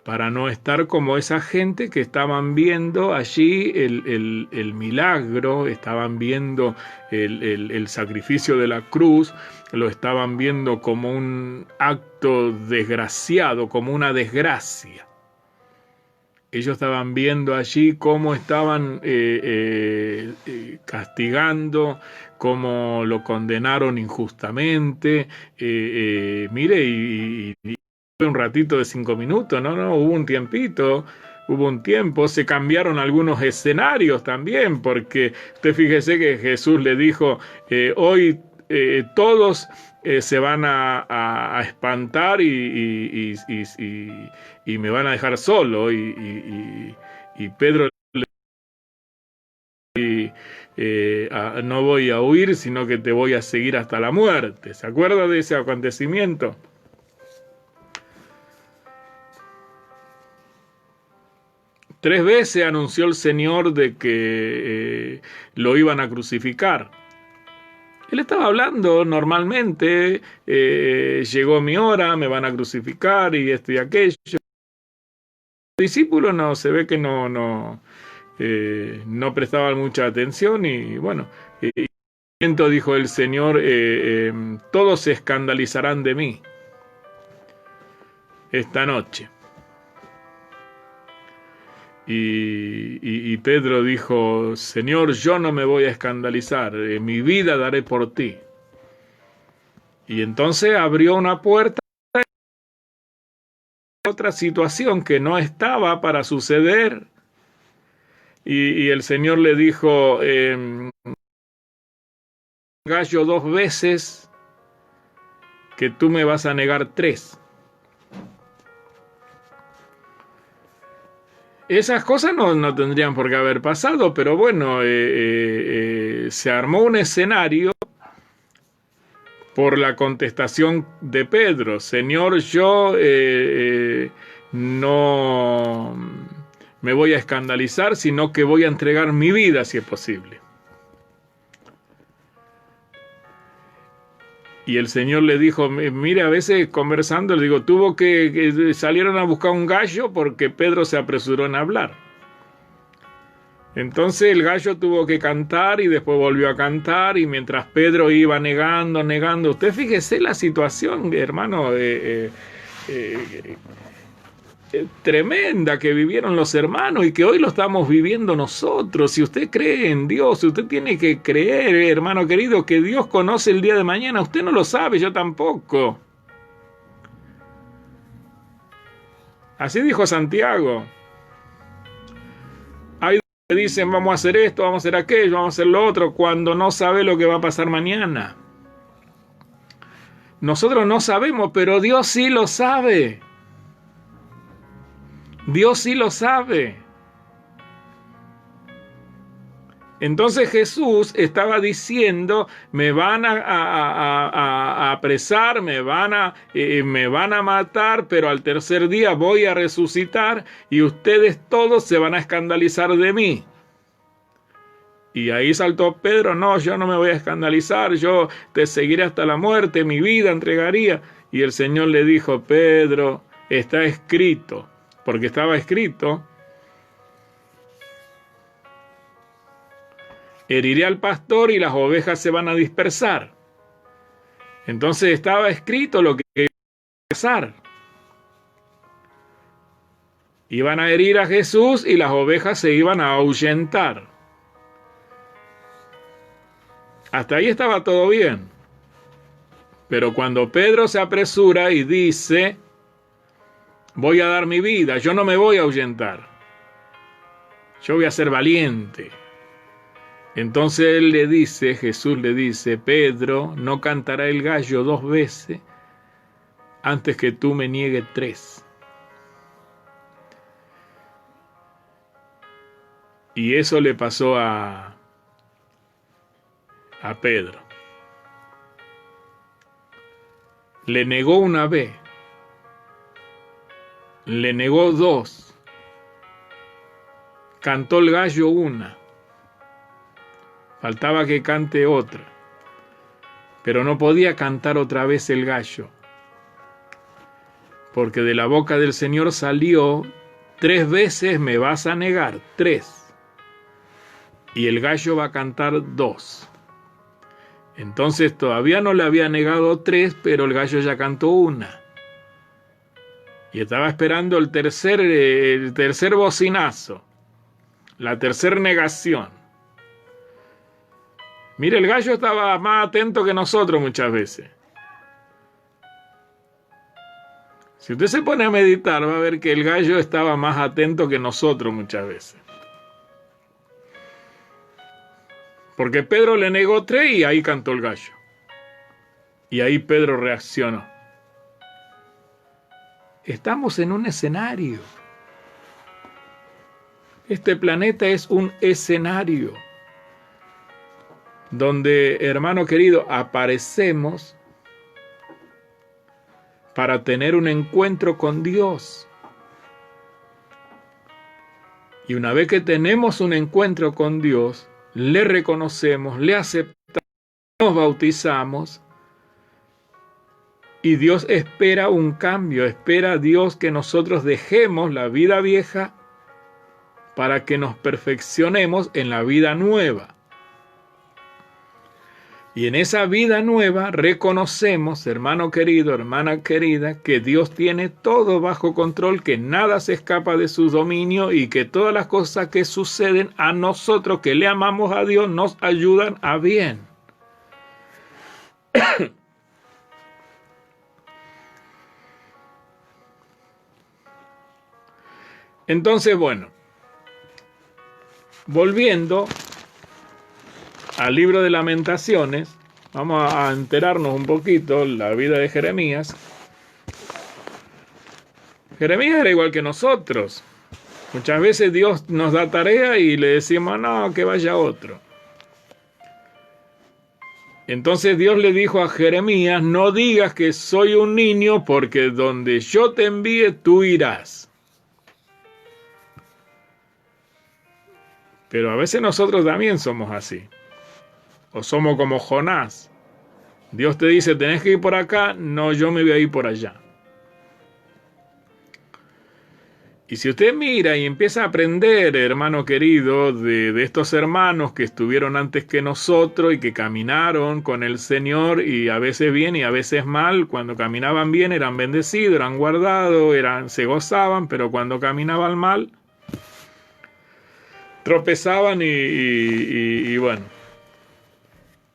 para no estar como esa gente que estaban viendo allí el milagro, estaban viendo el sacrificio de la cruz, lo estaban viendo como un acto desgraciado, como una desgracia. Ellos estaban viendo allí cómo estaban castigando, cómo lo condenaron injustamente. Mire, y un ratito de 5 minutos, no, hubo un tiempito, hubo un tiempo, se cambiaron algunos escenarios también, porque usted fíjese que Jesús le dijo, hoy todos se van a espantar y me van a dejar solo, y Pedro no voy a huir, sino que te voy a seguir hasta la muerte. ¿Se acuerda de ese acontecimiento? Tres veces anunció el Señor de que lo iban a crucificar. Él estaba hablando normalmente, llegó mi hora, me van a crucificar y esto y aquello. Los discípulos no, se ve que no prestaban mucha atención y bueno, dijo el Señor, todos se escandalizarán de mí esta noche. Y Pedro dijo, Señor, yo no me voy a escandalizar, mi vida daré por ti. Y entonces abrió una puerta a otra situación que no estaba para suceder. y el Señor le dijo, gallo 2 veces, que tú me vas a negar 3. Esas cosas no tendrían por qué haber pasado, pero bueno, se armó un escenario por la contestación de Pedro. Señor, yo no me voy a escandalizar, sino que voy a entregar mi vida si es posible. Y el Señor le dijo, mire, a veces conversando, le digo, que salieron a buscar un gallo porque Pedro se apresuró en hablar. Entonces el gallo tuvo que cantar y después volvió a cantar, y mientras Pedro iba negando. Usted fíjese la situación, hermano, tremenda que vivieron los hermanos y que hoy lo estamos viviendo nosotros. Si usted cree en Dios, usted tiene que creer, hermano querido, que Dios conoce el día de mañana. Usted no lo sabe, yo tampoco. Así dijo Santiago. Hay que dicen, vamos a hacer esto, vamos a hacer aquello, vamos a hacer lo otro, cuando no sabe lo que va a pasar mañana. Nosotros no sabemos, pero Dios sí lo sabe. Dios sí lo sabe. Entonces Jesús estaba diciendo, me van a apresar, me van a matar, pero al tercer día voy a resucitar y ustedes todos se van a escandalizar de mí. Y ahí saltó Pedro, no, yo no me voy a escandalizar, yo te seguiré hasta la muerte, mi vida entregaría. Y el Señor le dijo, Pedro, está escrito, porque estaba escrito, heriré al pastor y las ovejas se van a dispersar. Entonces estaba escrito lo que iba a pasar. Iban a herir a Jesús y las ovejas se iban a ahuyentar. Hasta ahí estaba todo bien. Pero cuando Pedro se apresura y dice, voy a dar mi vida, yo no me voy a ahuyentar, yo voy a ser valiente. Entonces Jesús le dice, Pedro, no cantará el gallo 2 veces antes que tú me niegues 3. Y eso le pasó a Pedro. Le negó 1 vez, le negó 2, cantó el gallo 1, faltaba que cante otra, pero no podía cantar otra vez el gallo, porque de la boca del Señor salió, 3 veces me vas a negar, 3, y el gallo va a cantar 2. Entonces todavía no le había negado 3, pero el gallo ya cantó 1. Y estaba esperando el tercer bocinazo, la tercera negación. Mire, el gallo estaba más atento que nosotros muchas veces. Si usted se pone a meditar, va a ver que el gallo estaba más atento que nosotros muchas veces. Porque Pedro le negó 3 y ahí cantó el gallo. Y ahí Pedro reaccionó. Estamos en un escenario. Este planeta es un escenario donde, hermano querido, aparecemos para tener un encuentro con Dios. Y una vez que tenemos un encuentro con Dios, le reconocemos, le aceptamos, nos bautizamos, y Dios espera un cambio, espera a Dios que nosotros dejemos la vida vieja para que nos perfeccionemos en la vida nueva. Y en esa vida nueva reconocemos, hermano querido, hermana querida, que Dios tiene todo bajo control, que nada se escapa de su dominio y que todas las cosas que suceden a nosotros que le amamos a Dios nos ayudan a bien. Entonces, bueno, volviendo al libro de Lamentaciones, vamos a enterarnos un poquito la vida de Jeremías. Jeremías era igual que nosotros. Muchas veces Dios nos da tarea y le decimos, no, que vaya otro. Entonces Dios le dijo a Jeremías, no digas que soy un niño, porque donde yo te envíe, tú irás. Pero a veces nosotros también somos así. O somos como Jonás. Dios te dice, tenés que ir por acá, no, yo me voy a ir por allá. Y si usted mira y empieza a aprender, hermano querido, de estos hermanos que estuvieron antes que nosotros y que caminaron con el Señor, y a veces bien y a veces mal, cuando caminaban bien eran bendecidos, eran guardados, se gozaban, pero cuando caminaban mal, tropezaban y bueno,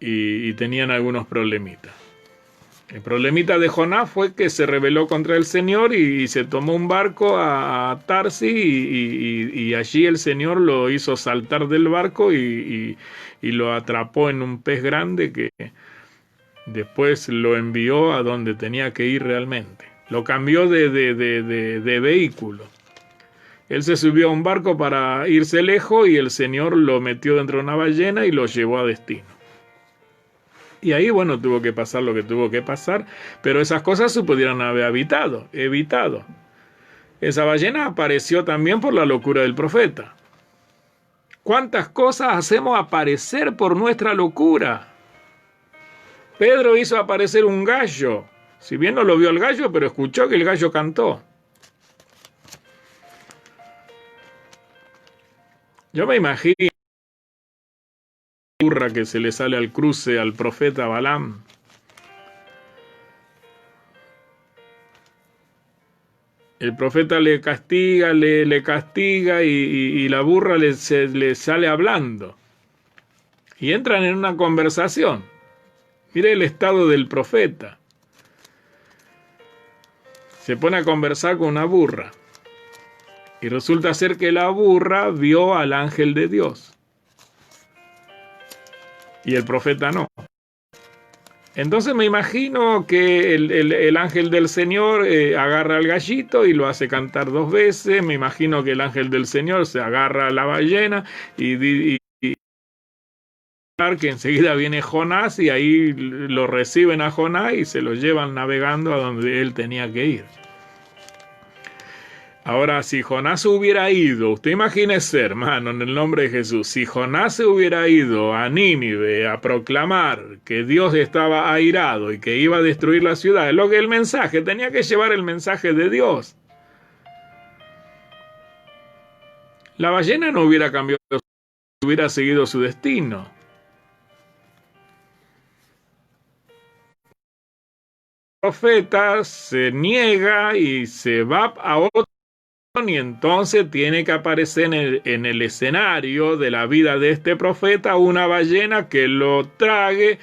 y tenían algunos problemitas. El problemita de Jonás fue que se rebeló contra el Señor y se tomó un barco a Tarsis y allí el Señor lo hizo saltar del barco y lo atrapó en un pez grande que después lo envió a donde tenía que ir realmente. Lo cambió de vehículo. Él se subió a un barco para irse lejos y el Señor lo metió dentro de una ballena y lo llevó a destino. Y ahí, bueno, tuvo que pasar lo que tuvo que pasar, pero esas cosas se pudieran haber evitado. Esa ballena apareció también por la locura del profeta. ¿Cuántas cosas hacemos aparecer por nuestra locura? Pedro hizo aparecer un gallo. Si bien no lo vio el gallo, pero escuchó que el gallo cantó. Yo me imagino la burra que se le sale al cruce al profeta Balaam. El profeta le castiga, le castiga y la burra le sale hablando. Y entran en una conversación. Mire el estado del profeta. Se pone a conversar con una burra. Y resulta ser que la burra vio al ángel de Dios. Y el profeta no. Entonces me imagino que el ángel del Señor agarra al gallito y lo hace cantar 2 veces. Me imagino que el ángel del Señor se agarra a la ballena y que enseguida viene Jonás y ahí lo reciben a Jonás y se lo llevan navegando a donde él tenía que ir. Ahora, si Jonás hubiera ido, usted imagínese, hermano, en el nombre de Jesús, si Jonás se hubiera ido a Nínive a proclamar que Dios estaba airado y que iba a destruir la ciudad, es lo que el mensaje, tenía que llevar el mensaje de Dios. La ballena no hubiera cambiado, hubiera seguido su destino. El profeta se niega y se va a otro. Y entonces tiene que aparecer en el escenario de la vida de este profeta una ballena que lo trague,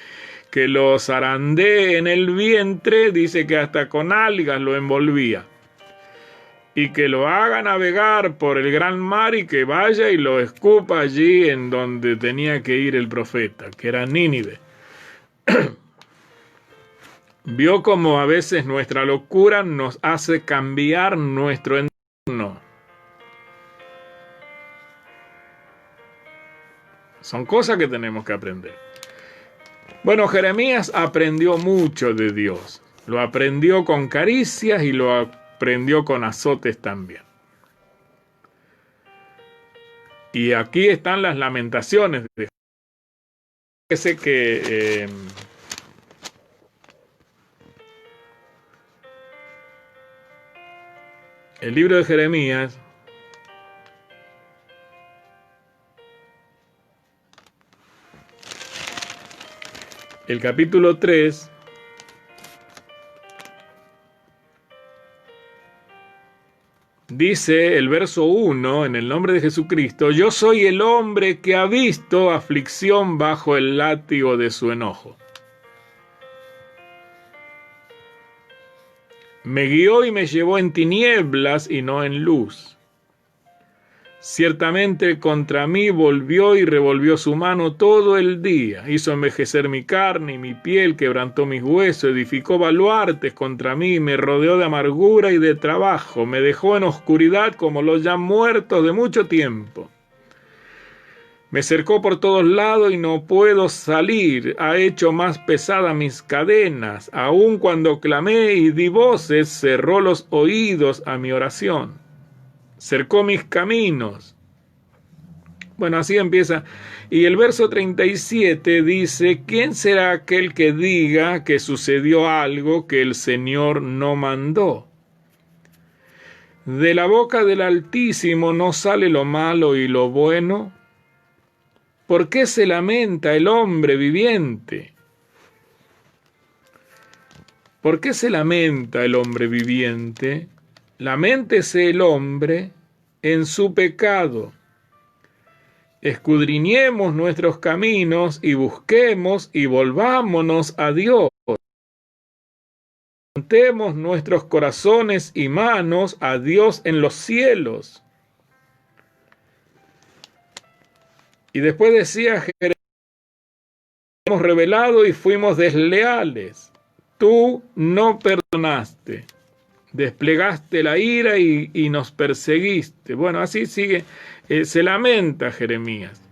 que lo zarandee en el vientre, dice que hasta con algas lo envolvía, y que lo haga navegar por el gran mar y que vaya y lo escupa allí en donde tenía que ir el profeta, que era Nínive. Vio como a veces nuestra locura nos hace cambiar nuestro entorno. Son cosas que tenemos que aprender. Bueno, Jeremías aprendió mucho de Dios. Lo aprendió con caricias y lo aprendió con azotes también. Y aquí están las lamentaciones de Parece que el libro de Jeremías el capítulo 3 dice el verso 1, en el nombre de Jesucristo, yo soy el hombre que ha visto aflicción bajo el látigo de su enojo. Me guió y me llevó en tinieblas y no en luz. Ciertamente contra mí volvió y revolvió su mano todo el día. Hizo envejecer mi carne y mi piel, quebrantó mis huesos, edificó baluartes contra mí, me rodeó de amargura y de trabajo, me dejó en oscuridad como los ya muertos de mucho tiempo. Me cercó por todos lados y no puedo salir, ha hecho más pesadas mis cadenas, aun cuando clamé y di voces, cerró los oídos a mi oración. Cercó mis caminos. Bueno, así empieza. Y el verso 37 dice, ¿quién será aquel que diga que sucedió algo que el Señor no mandó? De la boca del Altísimo no sale lo malo y lo bueno. ¿Por qué se lamenta el hombre viviente? ¿Por qué se lamenta el hombre viviente? Laméntese el hombre en su pecado. Escudriñemos nuestros caminos y busquemos y volvámonos a Dios. Levantemos nuestros corazones y manos a Dios en los cielos. Y después decía Jeremías, hemos rebelado y fuimos desleales. Tú no perdonaste. Desplegaste la ira y nos perseguiste. Bueno, así sigue, se lamenta Jeremías.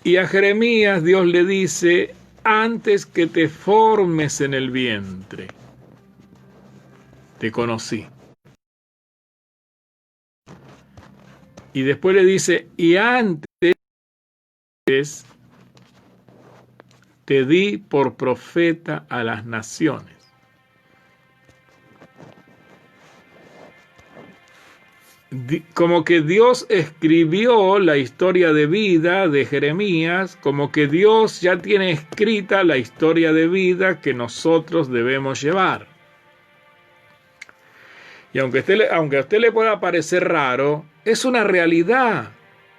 Y a Jeremías Dios le dice, antes que te formes en el vientre, te conocí. Y después le dice, y antes te di por profeta a las naciones. Como que Dios escribió la historia de vida de Jeremías, como que Dios ya tiene escrita la historia de vida que nosotros debemos llevar. Y aunque a usted le pueda parecer raro, es una realidad.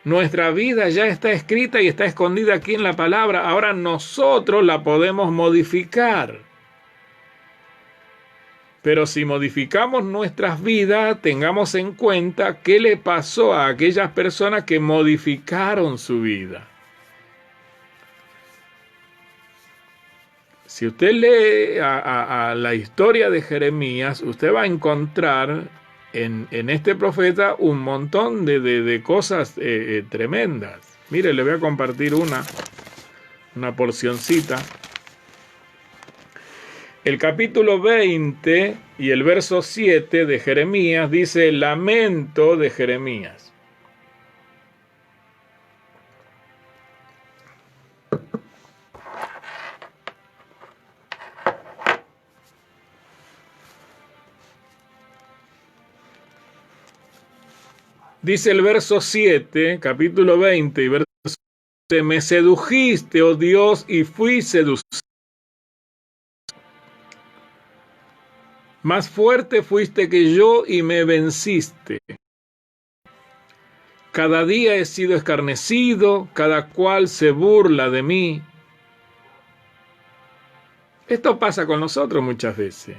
Nuestra vida ya está escrita y está escondida aquí en la palabra. Ahora nosotros la podemos modificar. Pero si modificamos nuestras vidas, tengamos en cuenta qué le pasó a aquellas personas que modificaron su vida. Si usted lee a la historia de Jeremías, usted va a encontrar en este profeta un montón de cosas tremendas. Mire, le voy a compartir una porcioncita. El capítulo 20 y el verso 7 de Jeremías dice el lamento de Jeremías. Dice el verso 7, capítulo 20 y verso 7, me sedujiste, oh Dios, y fui seducido. Más fuerte fuiste que yo y me venciste. Cada día he sido escarnecido, cada cual se burla de mí. Esto pasa con nosotros muchas veces.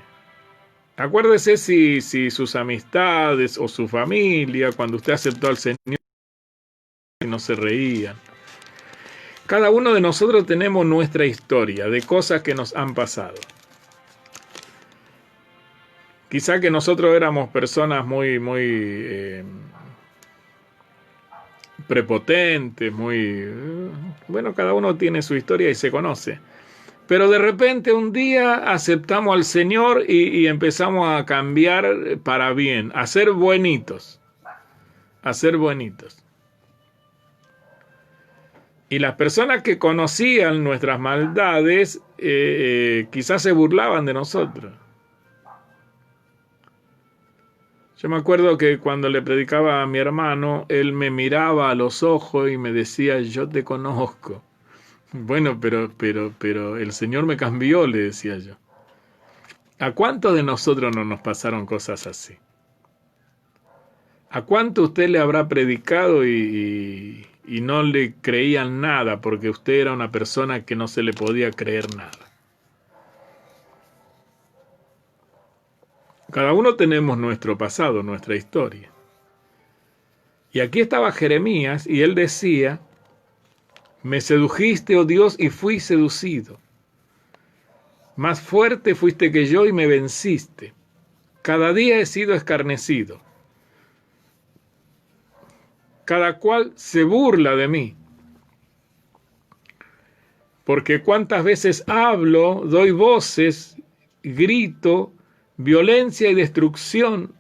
Acuérdese si sus amistades o su familia, cuando usted aceptó al Señor, no se reían. Cada uno de nosotros tenemos nuestra historia de cosas que nos han pasado. Quizá que nosotros éramos personas muy prepotentes, bueno, cada uno tiene su historia y se conoce. Pero de repente un día aceptamos al Señor y empezamos a cambiar para bien, a ser buenitos, Y las personas que conocían nuestras maldades quizás se burlaban de nosotros. Yo me acuerdo que cuando le predicaba a mi hermano, él me miraba a los ojos y me decía, yo te conozco. Bueno, pero el Señor me cambió, le decía yo. ¿A cuántos de nosotros no nos pasaron cosas así? ¿A cuánto usted le habrá predicado y no le creían nada porque usted era una persona que no se le podía creer nada? Cada uno tenemos nuestro pasado, nuestra historia. Y aquí estaba Jeremías y él decía: me sedujiste, oh Dios, y fui seducido. Más fuerte fuiste que yo y me venciste. Cada día he sido escarnecido. Cada cual se burla de mí. Porque cuántas veces hablo, doy voces, grito, violencia y destrucción.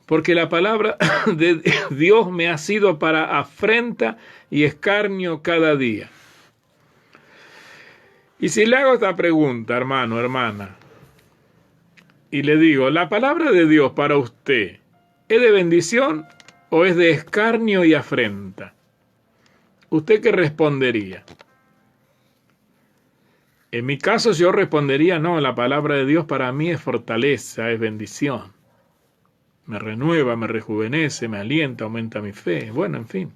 Porque la palabra de Dios me ha sido para afrenta y escarnio cada día. Y si le hago esta pregunta, hermano, hermana, y le digo, ¿la palabra de Dios para usted es de bendición o es de escarnio y afrenta? ¿Usted qué respondería? En mi caso yo respondería, no, la palabra de Dios para mí es fortaleza, es bendición. Me renueva, me rejuvenece, me alienta, aumenta mi fe. Bueno, en fin.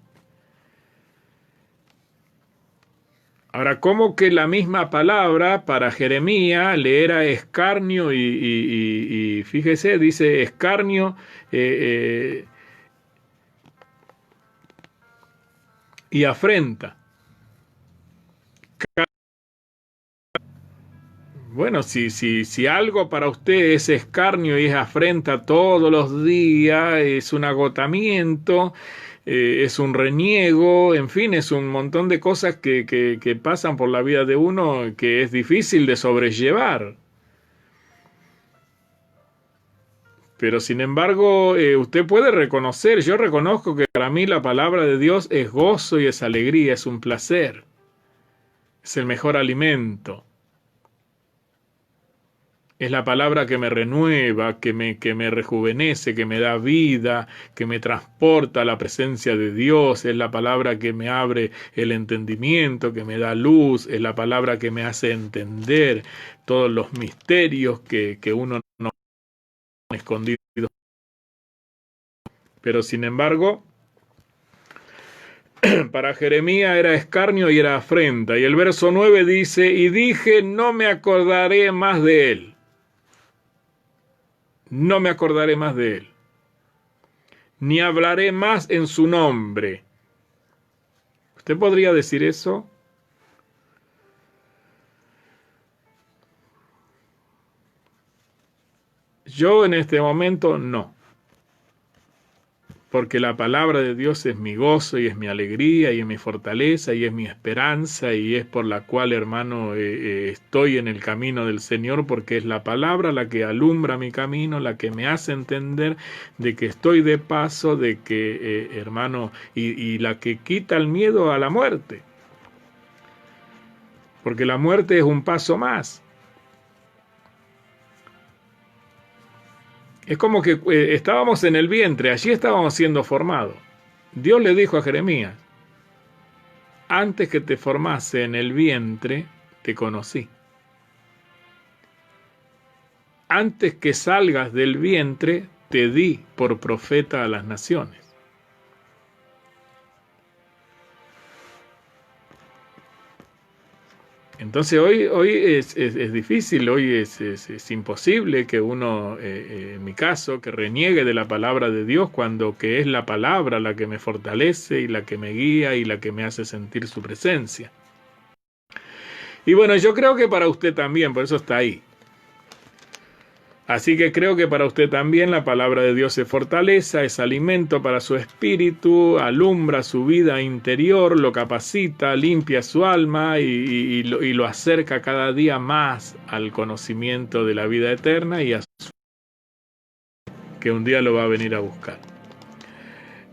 Ahora, ¿cómo que la misma palabra para Jeremías le era escarnio y fíjese, dice escarnio y afrenta? Bueno, si algo para usted es escarnio y es afrenta todos los días, es un agotamiento, es un reniego, en fin, es un montón de cosas que pasan por la vida de uno que es difícil de sobrellevar. Pero sin embargo, usted puede reconocer, yo reconozco que para mí la palabra de Dios es gozo y es alegría, es un placer, es el mejor alimento. Es la palabra que me renueva, que me rejuvenece, que me da vida, que me transporta a la presencia de Dios. Es la palabra que me abre el entendimiento, que me da luz. Es la palabra que me hace entender todos los misterios que uno no ha escondido. Pero sin embargo, para Jeremías era escarnio y era afrenta. Y el verso 9 dice, y dije, no me acordaré más de él. No me acordaré más de él, ni hablaré más en su nombre. ¿Usted podría decir eso? Yo en este momento no, porque la palabra de Dios es mi gozo y es mi alegría y es mi fortaleza y es mi esperanza y es por la cual, hermano, estoy en el camino del Señor, porque es la palabra la que alumbra mi camino, la que me hace entender de que estoy de paso, de que, hermano, y la que quita el miedo a la muerte, porque la muerte es un paso más. Es como que estábamos en el vientre, allí estábamos siendo formados. Dios le dijo a Jeremías, antes que te formase en el vientre, te conocí. Antes que salgas del vientre, te di por profeta a las naciones. Entonces hoy es difícil, hoy es imposible que uno, en mi caso, que reniegue de la palabra de Dios, cuando que es la palabra la que me fortalece y la que me guía y la que me hace sentir su presencia. Y bueno, yo creo que para usted también, por eso está ahí. Así que creo que para usted también la palabra de Dios es fortaleza, es alimento para su espíritu, alumbra su vida interior, lo capacita, limpia su alma y lo acerca cada día más al conocimiento de la vida eterna y a su que un día lo va a venir a buscar.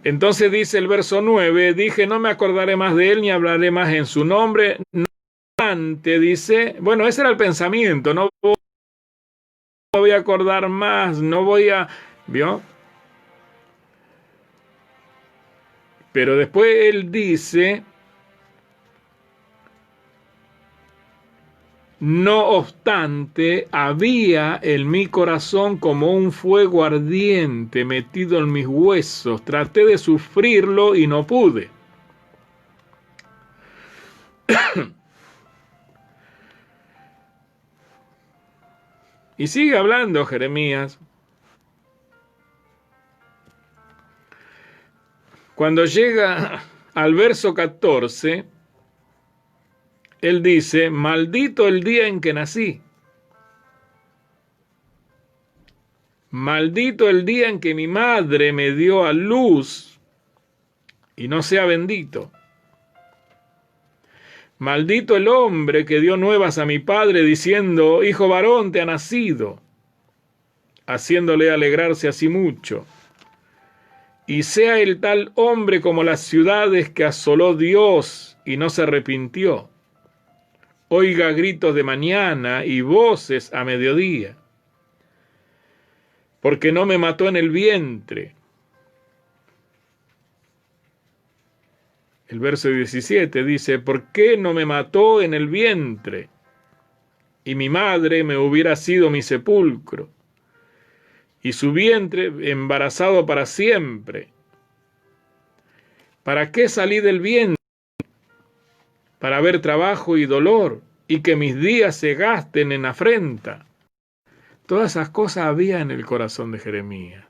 Entonces dice el verso 9, dije, no me acordaré más de él ni hablaré más en su nombre. No obstante, dice, bueno, ese era el pensamiento, no voy a acordar más, no voy a... ¿Vio? Pero después él dice, no obstante, había en mi corazón como un fuego ardiente metido en mis huesos. Traté de sufrirlo y no pude. Y sigue hablando Jeremías. Cuando llega al verso 14, él dice, maldito el día en que nací. Maldito el día en que mi madre me dio a luz, y no sea bendito. Maldito el hombre que dio nuevas a mi padre diciendo, hijo varón te ha nacido, haciéndole alegrarse así mucho. Y sea el tal hombre como las ciudades que asoló Dios y no se arrepintió. Oiga gritos de mañana y voces a mediodía. Porque no me mató en el vientre. El verso 17 dice, ¿por qué no me mató en el vientre? Y mi madre me hubiera sido mi sepulcro, y su vientre embarazado para siempre. ¿Para qué salí del vientre? Para ver trabajo y dolor, y que mis días se gasten en afrenta. Todas esas cosas había en el corazón de Jeremías.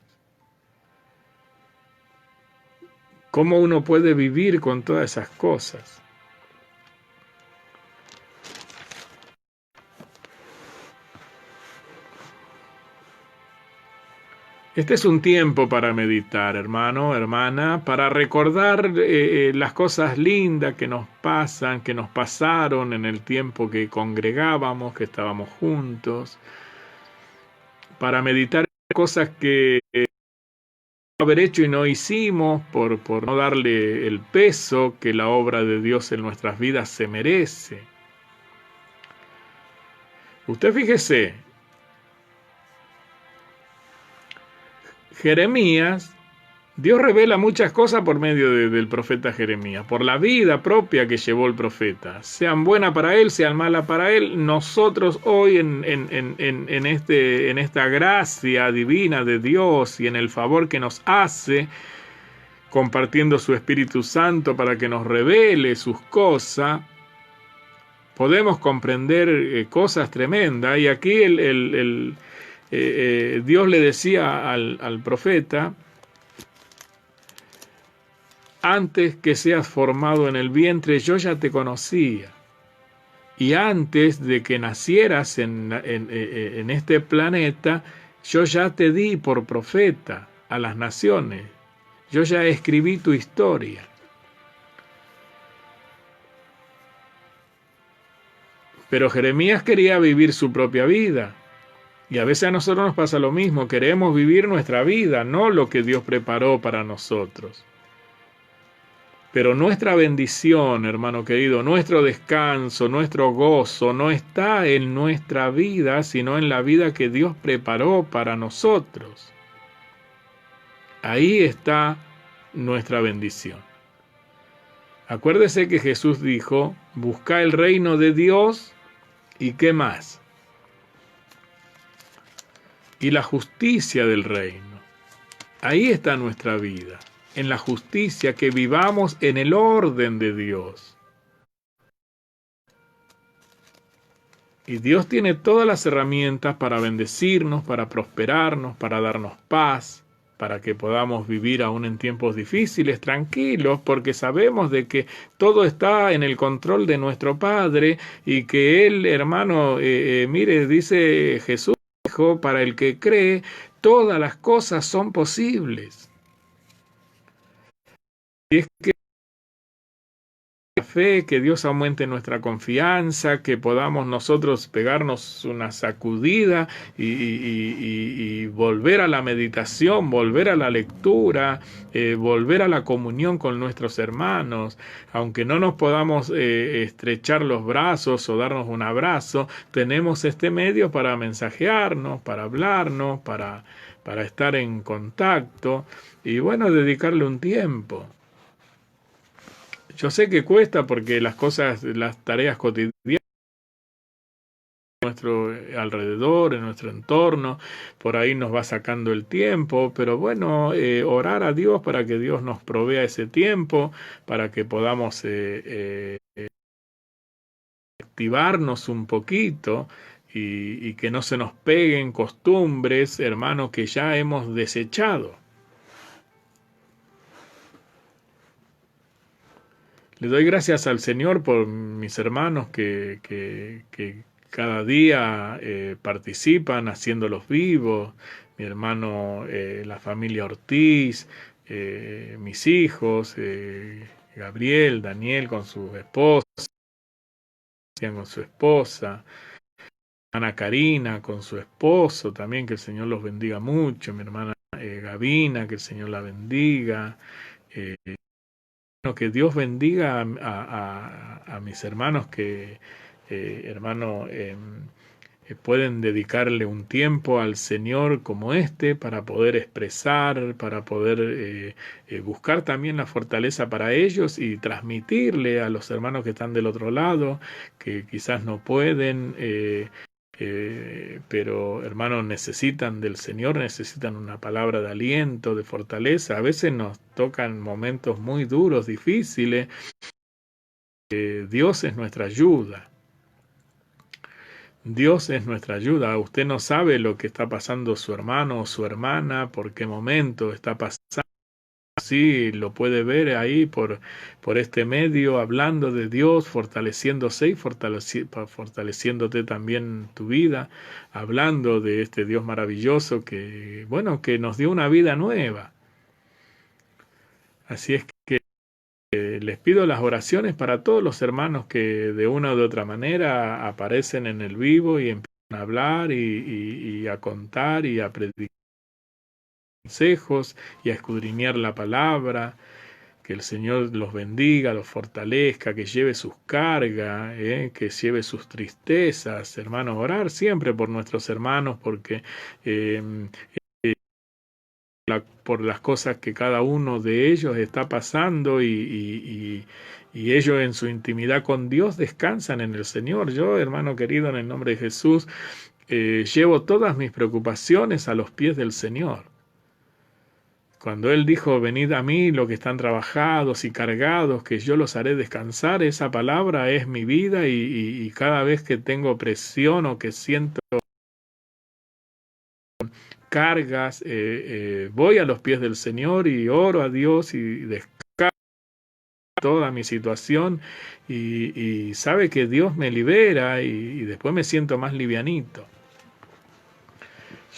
¿Cómo uno puede vivir con todas esas cosas? Este es un tiempo para meditar, hermano, hermana, para recordar las cosas lindas que nos pasan, que nos pasaron en el tiempo que congregábamos, que estábamos juntos, para meditar cosas que haber hecho y no hicimos por no darle el peso que la obra de Dios en nuestras vidas se merece. Usted fíjese, Jeremías, Dios revela muchas cosas por medio del profeta Jeremías, por la vida propia que llevó el profeta, sean buenas para él, sean malas para él. Nosotros hoy en esta gracia divina de Dios y en el favor que nos hace, compartiendo su Espíritu Santo para que nos revele sus cosas, podemos comprender cosas tremendas. Y aquí Dios le decía al profeta, antes que seas formado en el vientre, yo ya te conocía. Y antes de que nacieras en este planeta, yo ya te di por profeta a las naciones. Yo ya escribí tu historia. Pero Jeremías quería vivir su propia vida. Y a veces a nosotros nos pasa lo mismo. Queremos vivir nuestra vida, no lo que Dios preparó para nosotros. Pero nuestra bendición, hermano querido, nuestro descanso, nuestro gozo, no está en nuestra vida, sino en la vida que Dios preparó para nosotros. Ahí está nuestra bendición. Acuérdese que Jesús dijo, busca el reino de Dios y ¿qué más? Y la justicia del reino. Ahí está nuestra vida. En la justicia, que vivamos en el orden de Dios. Y Dios tiene todas las herramientas para bendecirnos, para prosperarnos, para darnos paz, para que podamos vivir aún en tiempos difíciles, tranquilos, porque sabemos de que todo está en el control de nuestro Padre y que Él, hermano, mire, dice Jesús, dijo, para el que cree, todas las cosas son posibles. Y es que la fe, que Dios aumente nuestra confianza, que podamos nosotros pegarnos una sacudida y volver a la meditación, volver a la lectura, volver a la comunión con nuestros hermanos. Aunque no nos podamos estrechar los brazos o darnos un abrazo, tenemos este medio para mensajearnos, para hablarnos, para estar en contacto y bueno, dedicarle un tiempo. Yo sé que cuesta porque las tareas cotidianas en nuestro alrededor, en nuestro entorno, por ahí nos va sacando el tiempo, pero bueno, orar a Dios para que Dios nos provea ese tiempo, para que podamos activarnos un poquito, y que no se nos peguen costumbres, hermanos, que ya hemos desechado. Le doy gracias al Señor por mis hermanos que cada día participan haciéndolos vivos. Mi hermano, la familia Ortiz, mis hijos, Gabriel, Daniel con su esposa, con su esposa, Ana Karina con su esposo también, que el Señor los bendiga mucho. Mi hermana Gavina, que el Señor la bendiga. Que Dios bendiga a mis hermanos que, pueden dedicarle un tiempo al Señor como este para poder expresar, para poder buscar también la fortaleza para ellos y transmitirle a los hermanos que están del otro lado, que quizás no pueden, pero hermanos necesitan del Señor, necesitan una palabra de aliento, de fortaleza. A veces nos tocan momentos muy duros, difíciles. Dios es nuestra ayuda. Dios es nuestra ayuda. Usted no sabe lo que está pasando su hermano o su hermana, por qué momento está pasando. Sí, lo puede ver ahí por este medio, hablando de Dios, fortaleciéndose y fortaleciéndote también tu vida, hablando de este Dios maravilloso que, bueno, que nos dio una vida nueva. Así es que les pido las oraciones para todos los hermanos que de una u de otra manera aparecen en el vivo y empiezan a hablar y a contar y a predicar consejos y a escudriñar la palabra. Que el Señor los bendiga, los fortalezca, que lleve sus cargas, que lleve sus tristezas. Hermanos, orar siempre por nuestros hermanos, porque por las cosas que cada uno de ellos está pasando y ellos en su intimidad con Dios descansan en el Señor. Yo, hermano querido, en el nombre de Jesús, llevo todas mis preocupaciones a los pies del Señor. Cuando Él dijo, venid a mí los que están trabajados y cargados, que yo los haré descansar, esa palabra es mi vida y cada vez que tengo presión o que siento cargas, voy a los pies del Señor y oro a Dios y descargo toda mi situación y sabe que Dios me libera y después me siento más livianito.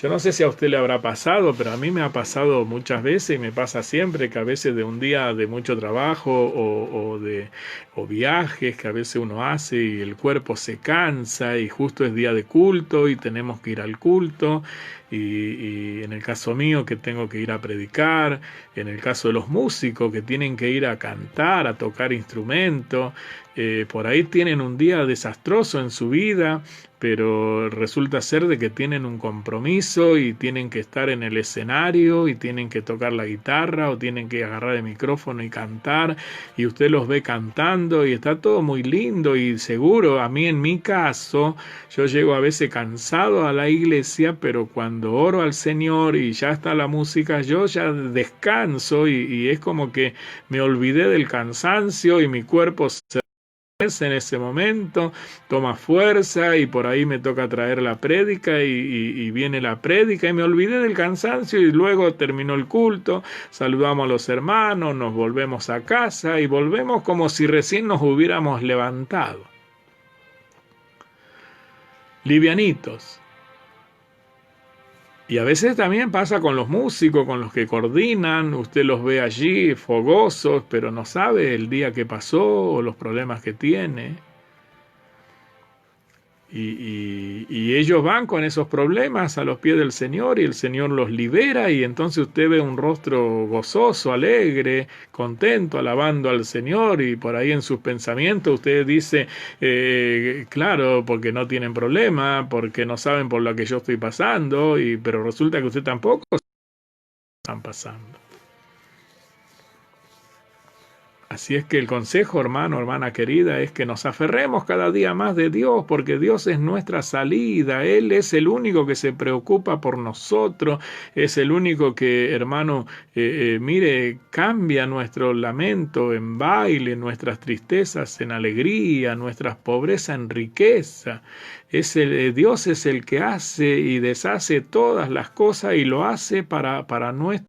Yo no sé si a usted le habrá pasado, pero a mí me ha pasado muchas veces y me pasa siempre que a veces de un día de mucho trabajo o viajes que a veces uno hace y el cuerpo se cansa y justo es día de culto y tenemos que ir al culto y en el caso mío que tengo que ir a predicar, en el caso de los músicos que tienen que ir a cantar, a tocar instrumentos, por ahí tienen un día desastroso en su vida, pero resulta ser de que tienen un compromiso y tienen que estar en el escenario y tienen que tocar la guitarra o tienen que agarrar el micrófono y cantar y usted los ve cantando y está todo muy lindo y seguro. A mí en mi caso, yo llego a veces cansado a la iglesia, pero cuando oro al Señor y ya está la música, yo ya descanso y es como que me olvidé del cansancio y mi cuerpo se en ese momento, toma fuerza y por ahí me toca traer la prédica y viene la prédica y me olvidé del cansancio y luego terminó el culto, saludamos a los hermanos, nos volvemos a casa y volvemos como si recién nos hubiéramos levantado. Livianitos. Y a veces también pasa con los músicos, con los que coordinan, usted los ve allí fogosos, pero no sabe el día que pasó o los problemas que tiene. Y ellos van con esos problemas a los pies del Señor y el Señor los libera y entonces usted ve un rostro gozoso, alegre, contento, alabando al Señor y por ahí en sus pensamientos usted dice, claro, porque no tienen problema, porque no saben por lo que yo estoy pasando, pero resulta que usted tampoco están pasando. Así es que el consejo, hermano, hermana querida, es que nos aferremos cada día más de Dios, porque Dios es nuestra salida. Él es el único que se preocupa por nosotros, es el único que, hermano, mire, cambia nuestro lamento en baile, nuestras tristezas en alegría, nuestras pobrezas en riqueza. Dios es el que hace y deshace todas las cosas y lo hace para nuestro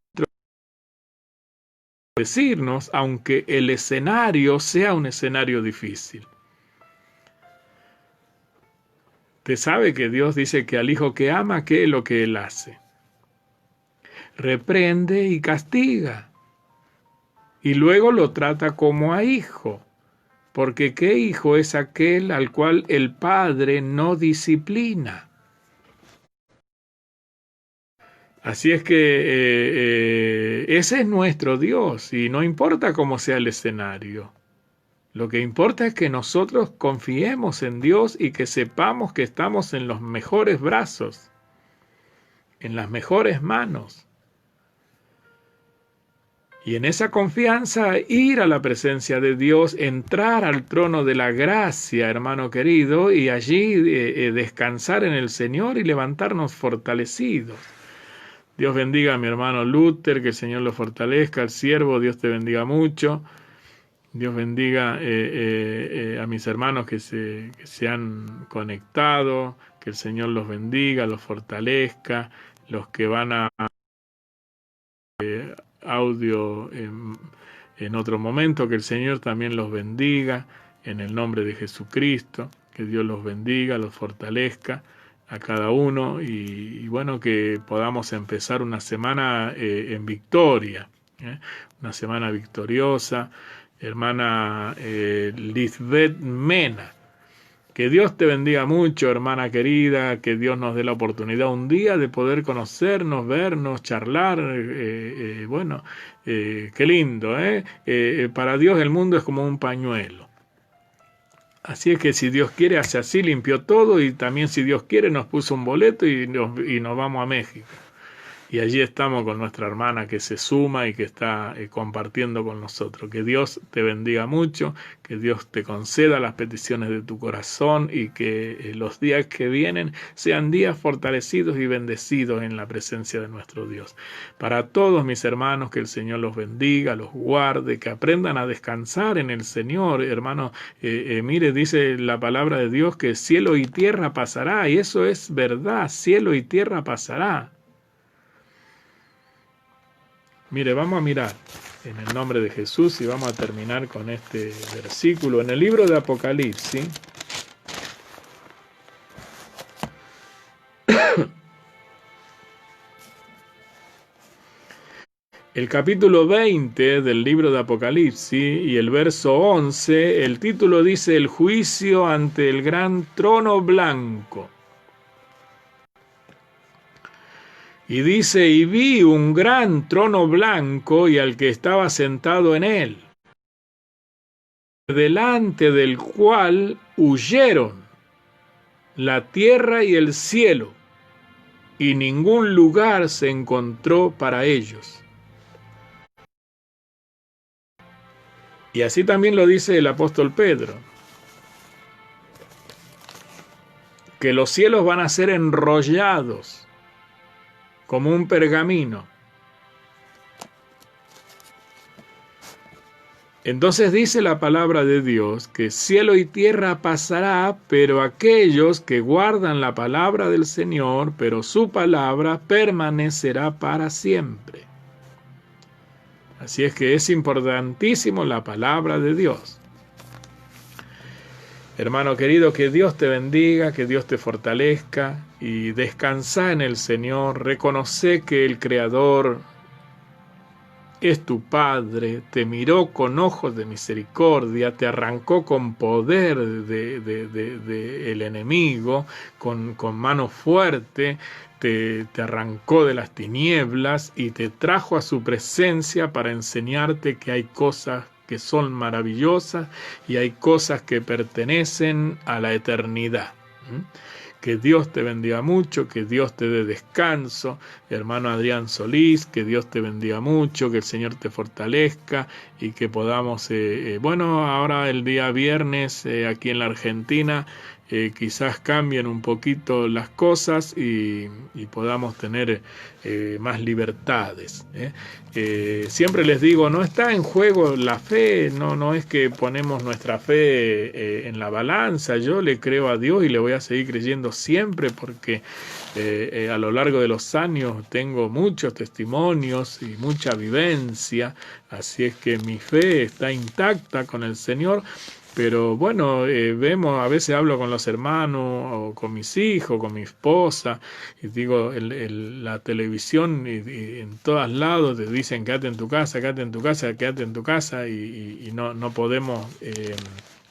decirnos, aunque el escenario sea un escenario difícil. Usted sabe que Dios dice que al hijo que ama, ¿qué es lo que él hace? Reprende y castiga. Y luego lo trata como a hijo. Porque ¿qué hijo es aquel al cual el padre no disciplina? Así es que ese es nuestro Dios y no importa cómo sea el escenario. Lo que importa es que nosotros confiemos en Dios y que sepamos que estamos en los mejores brazos, en las mejores manos. Y en esa confianza ir a la presencia de Dios, entrar al trono de la gracia, hermano querido, y allí descansar en el Señor y levantarnos fortalecidos. Dios bendiga a mi hermano Luther, que el Señor lo fortalezca, al siervo, Dios te bendiga mucho. Dios bendiga a mis hermanos que se han conectado, que el Señor los bendiga, los fortalezca, los que van a audio en otro momento, que el Señor también los bendiga, en el nombre de Jesucristo, que Dios los bendiga, los fortalezca a cada uno y bueno, que podamos empezar una semana en victoria, una semana victoriosa. Hermana Lisbeth Mena, que Dios te bendiga mucho, hermana querida, que Dios nos dé la oportunidad un día de poder conocernos, vernos, charlar, bueno, qué lindo, para Dios el mundo es como un pañuelo. Así es que si Dios quiere hace así, limpió todo y también si Dios quiere nos puso un boleto y nos vamos a México. Y allí estamos con nuestra hermana que se suma y que está compartiendo con nosotros. Que Dios te bendiga mucho, que Dios te conceda las peticiones de tu corazón y que los días que vienen sean días fortalecidos y bendecidos en la presencia de nuestro Dios. Para todos mis hermanos, que el Señor los bendiga, los guarde, que aprendan a descansar en el Señor. Hermano, mire, dice la palabra de Dios que cielo y tierra pasará, y eso es verdad, cielo y tierra pasará. Mire, vamos a mirar en el nombre de Jesús y vamos a terminar con este versículo. En el libro de Apocalipsis, el capítulo 20 del libro de Apocalipsis y el verso 11, el título dice: el juicio ante el gran trono blanco. Y dice: y vi un gran trono blanco y al que estaba sentado en él, delante del cual huyeron la tierra y el cielo, y ningún lugar se encontró para ellos. Y así también lo dice el apóstol Pedro, que los cielos van a ser enrollados como un pergamino. Entonces dice la palabra de Dios que cielo y tierra pasará, pero aquellos que guardan la palabra del Señor, pero su palabra permanecerá para siempre. Así es que es importantísimo la palabra de Dios. Hermano querido, que Dios te bendiga, que Dios te fortalezca y descansa en el Señor. Reconoce que el Creador es tu Padre, te miró con ojos de misericordia, te arrancó con poder el enemigo, con mano fuerte, te arrancó de las tinieblas y te trajo a su presencia para enseñarte que hay cosas que son maravillosas y hay cosas que pertenecen a la eternidad. Que Dios te bendiga mucho, que Dios te dé descanso. Hermano Adrián Solís, que Dios te bendiga mucho, que el Señor te fortalezca y que podamos, bueno, ahora el día viernes aquí en la Argentina, quizás cambien un poquito las cosas y podamos tener más libertades. Siempre les digo, no está en juego la fe, no es que ponemos nuestra fe en la balanza. Yo le creo a Dios y le voy a seguir creyendo siempre porque a lo largo de los años tengo muchos testimonios y mucha vivencia, así es que mi fe está intacta con el Señor. Pero bueno, vemos, a veces hablo con los hermanos o con mis hijos, con mi esposa, y digo, la televisión y en todos lados te dicen quédate en tu casa, quédate en tu casa, quédate en tu casa, y no podemos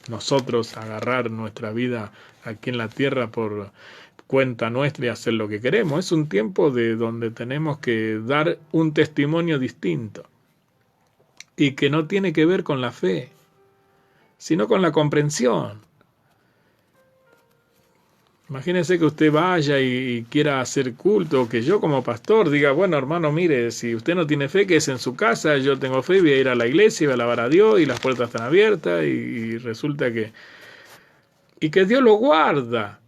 nosotros agarrar nuestra vida aquí en la tierra por cuenta nuestra y hacer lo que queremos. Es un tiempo de donde tenemos que dar un testimonio distinto y que no tiene que ver con la fe, sino con la comprensión. Imagínese que usted vaya y quiera hacer culto, que yo como pastor diga, bueno hermano, mire, si usted no tiene fe, que es en su casa, yo tengo fe, voy a ir a la iglesia, voy a alabar a Dios y las puertas están abiertas y resulta que... Y que Dios lo guarda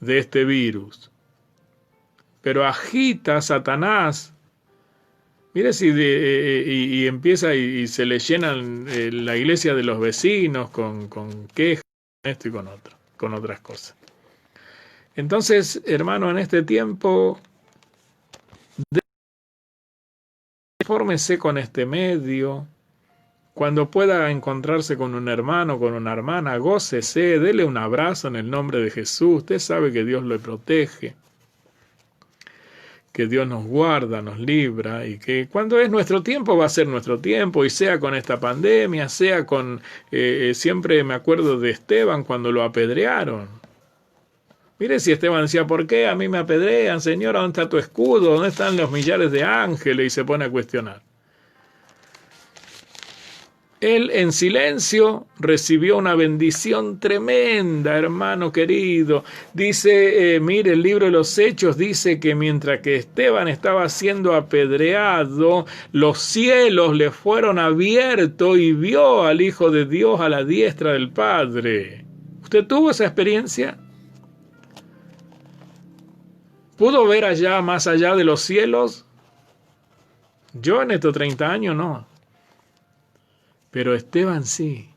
de este virus. Pero agita a Satanás. Mire si y empieza y se le llenan la iglesia de los vecinos con quejas, con esto y con otras cosas. Entonces, hermano, en este tiempo, fórmese con este medio. Cuando pueda encontrarse con un hermano, con una hermana, gócese, dele un abrazo en el nombre de Jesús. Usted sabe que Dios lo protege, que Dios nos guarda, nos libra y que cuando es nuestro tiempo va a ser nuestro tiempo, y sea con esta pandemia, sea con... siempre me acuerdo de Esteban cuando lo apedrearon. Mire si Esteban decía, ¿por qué a mí me apedrean, Señor? ¿Dónde está tu escudo? ¿Dónde están los millares de ángeles? Y se pone a cuestionar. Él en silencio recibió una bendición tremenda, hermano querido. Dice, mire, el libro de los Hechos dice que mientras que Esteban estaba siendo apedreado, los cielos le fueron abiertos y vio al Hijo de Dios a la diestra del Padre. ¿Usted tuvo esa experiencia? ¿Pudo ver allá, más allá de los cielos? Yo en estos 30 años no. Pero Esteban sí.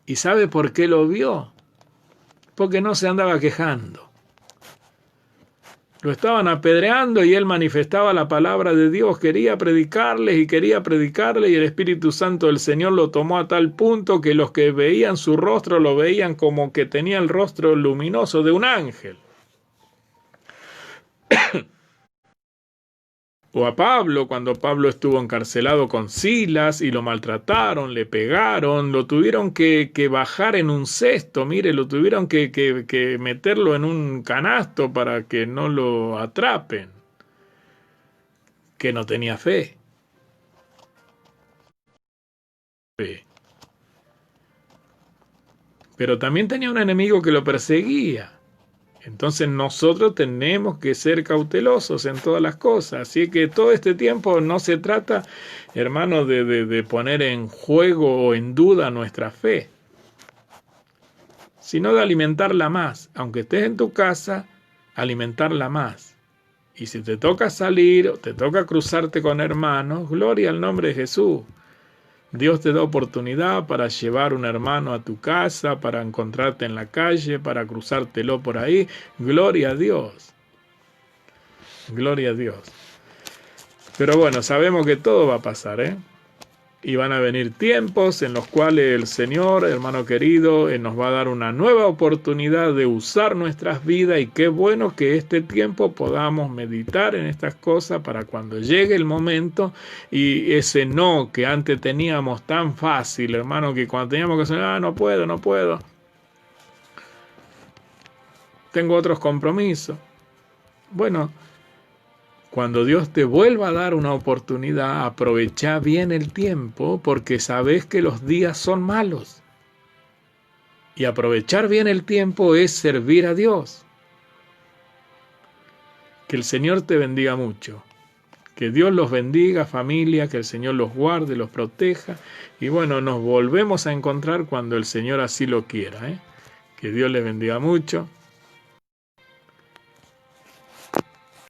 ¿Y sabe por qué lo vio? Porque no se andaba quejando. Lo estaban apedreando y él manifestaba la palabra de Dios. Quería predicarles y el Espíritu Santo del Señor lo tomó a tal punto que los que veían su rostro lo veían como que tenía el rostro luminoso de un ángel. O a Pablo, cuando Pablo estuvo encarcelado con Silas y lo maltrataron, le pegaron, lo tuvieron que bajar en un cesto, mire, lo tuvieron que meterlo en un canasto para que no lo atrapen, que no tenía fe. Pero también tenía un enemigo que lo perseguía. Entonces nosotros tenemos que ser cautelosos en todas las cosas. Así que todo este tiempo no se trata, hermano, de poner en juego o en duda nuestra fe, sino de alimentarla más. Aunque estés en tu casa, alimentarla más. Y si te toca salir o te toca cruzarte con hermanos, gloria al nombre de Jesús. Dios te da oportunidad para llevar un hermano a tu casa, para encontrarte en la calle, para cruzártelo por ahí. Gloria a Dios. Gloria a Dios. Pero bueno, sabemos que todo va a pasar, ¿eh? Y van a venir tiempos en los cuales el Señor, hermano querido, nos va a dar una nueva oportunidad de usar nuestras vidas, y qué bueno que este tiempo podamos meditar en estas cosas para cuando llegue el momento, y ese no que antes teníamos tan fácil, hermano, que cuando teníamos que decir, no puedo, tengo otros compromisos. Bueno, cuando Dios te vuelva a dar una oportunidad, aprovecha bien el tiempo, porque sabes que los días son malos. Y aprovechar bien el tiempo es servir a Dios. Que el Señor te bendiga mucho. Que Dios los bendiga, familia, que el Señor los guarde, los proteja. Y bueno, nos volvemos a encontrar cuando el Señor así lo quiera, ¿eh? Que Dios les bendiga mucho.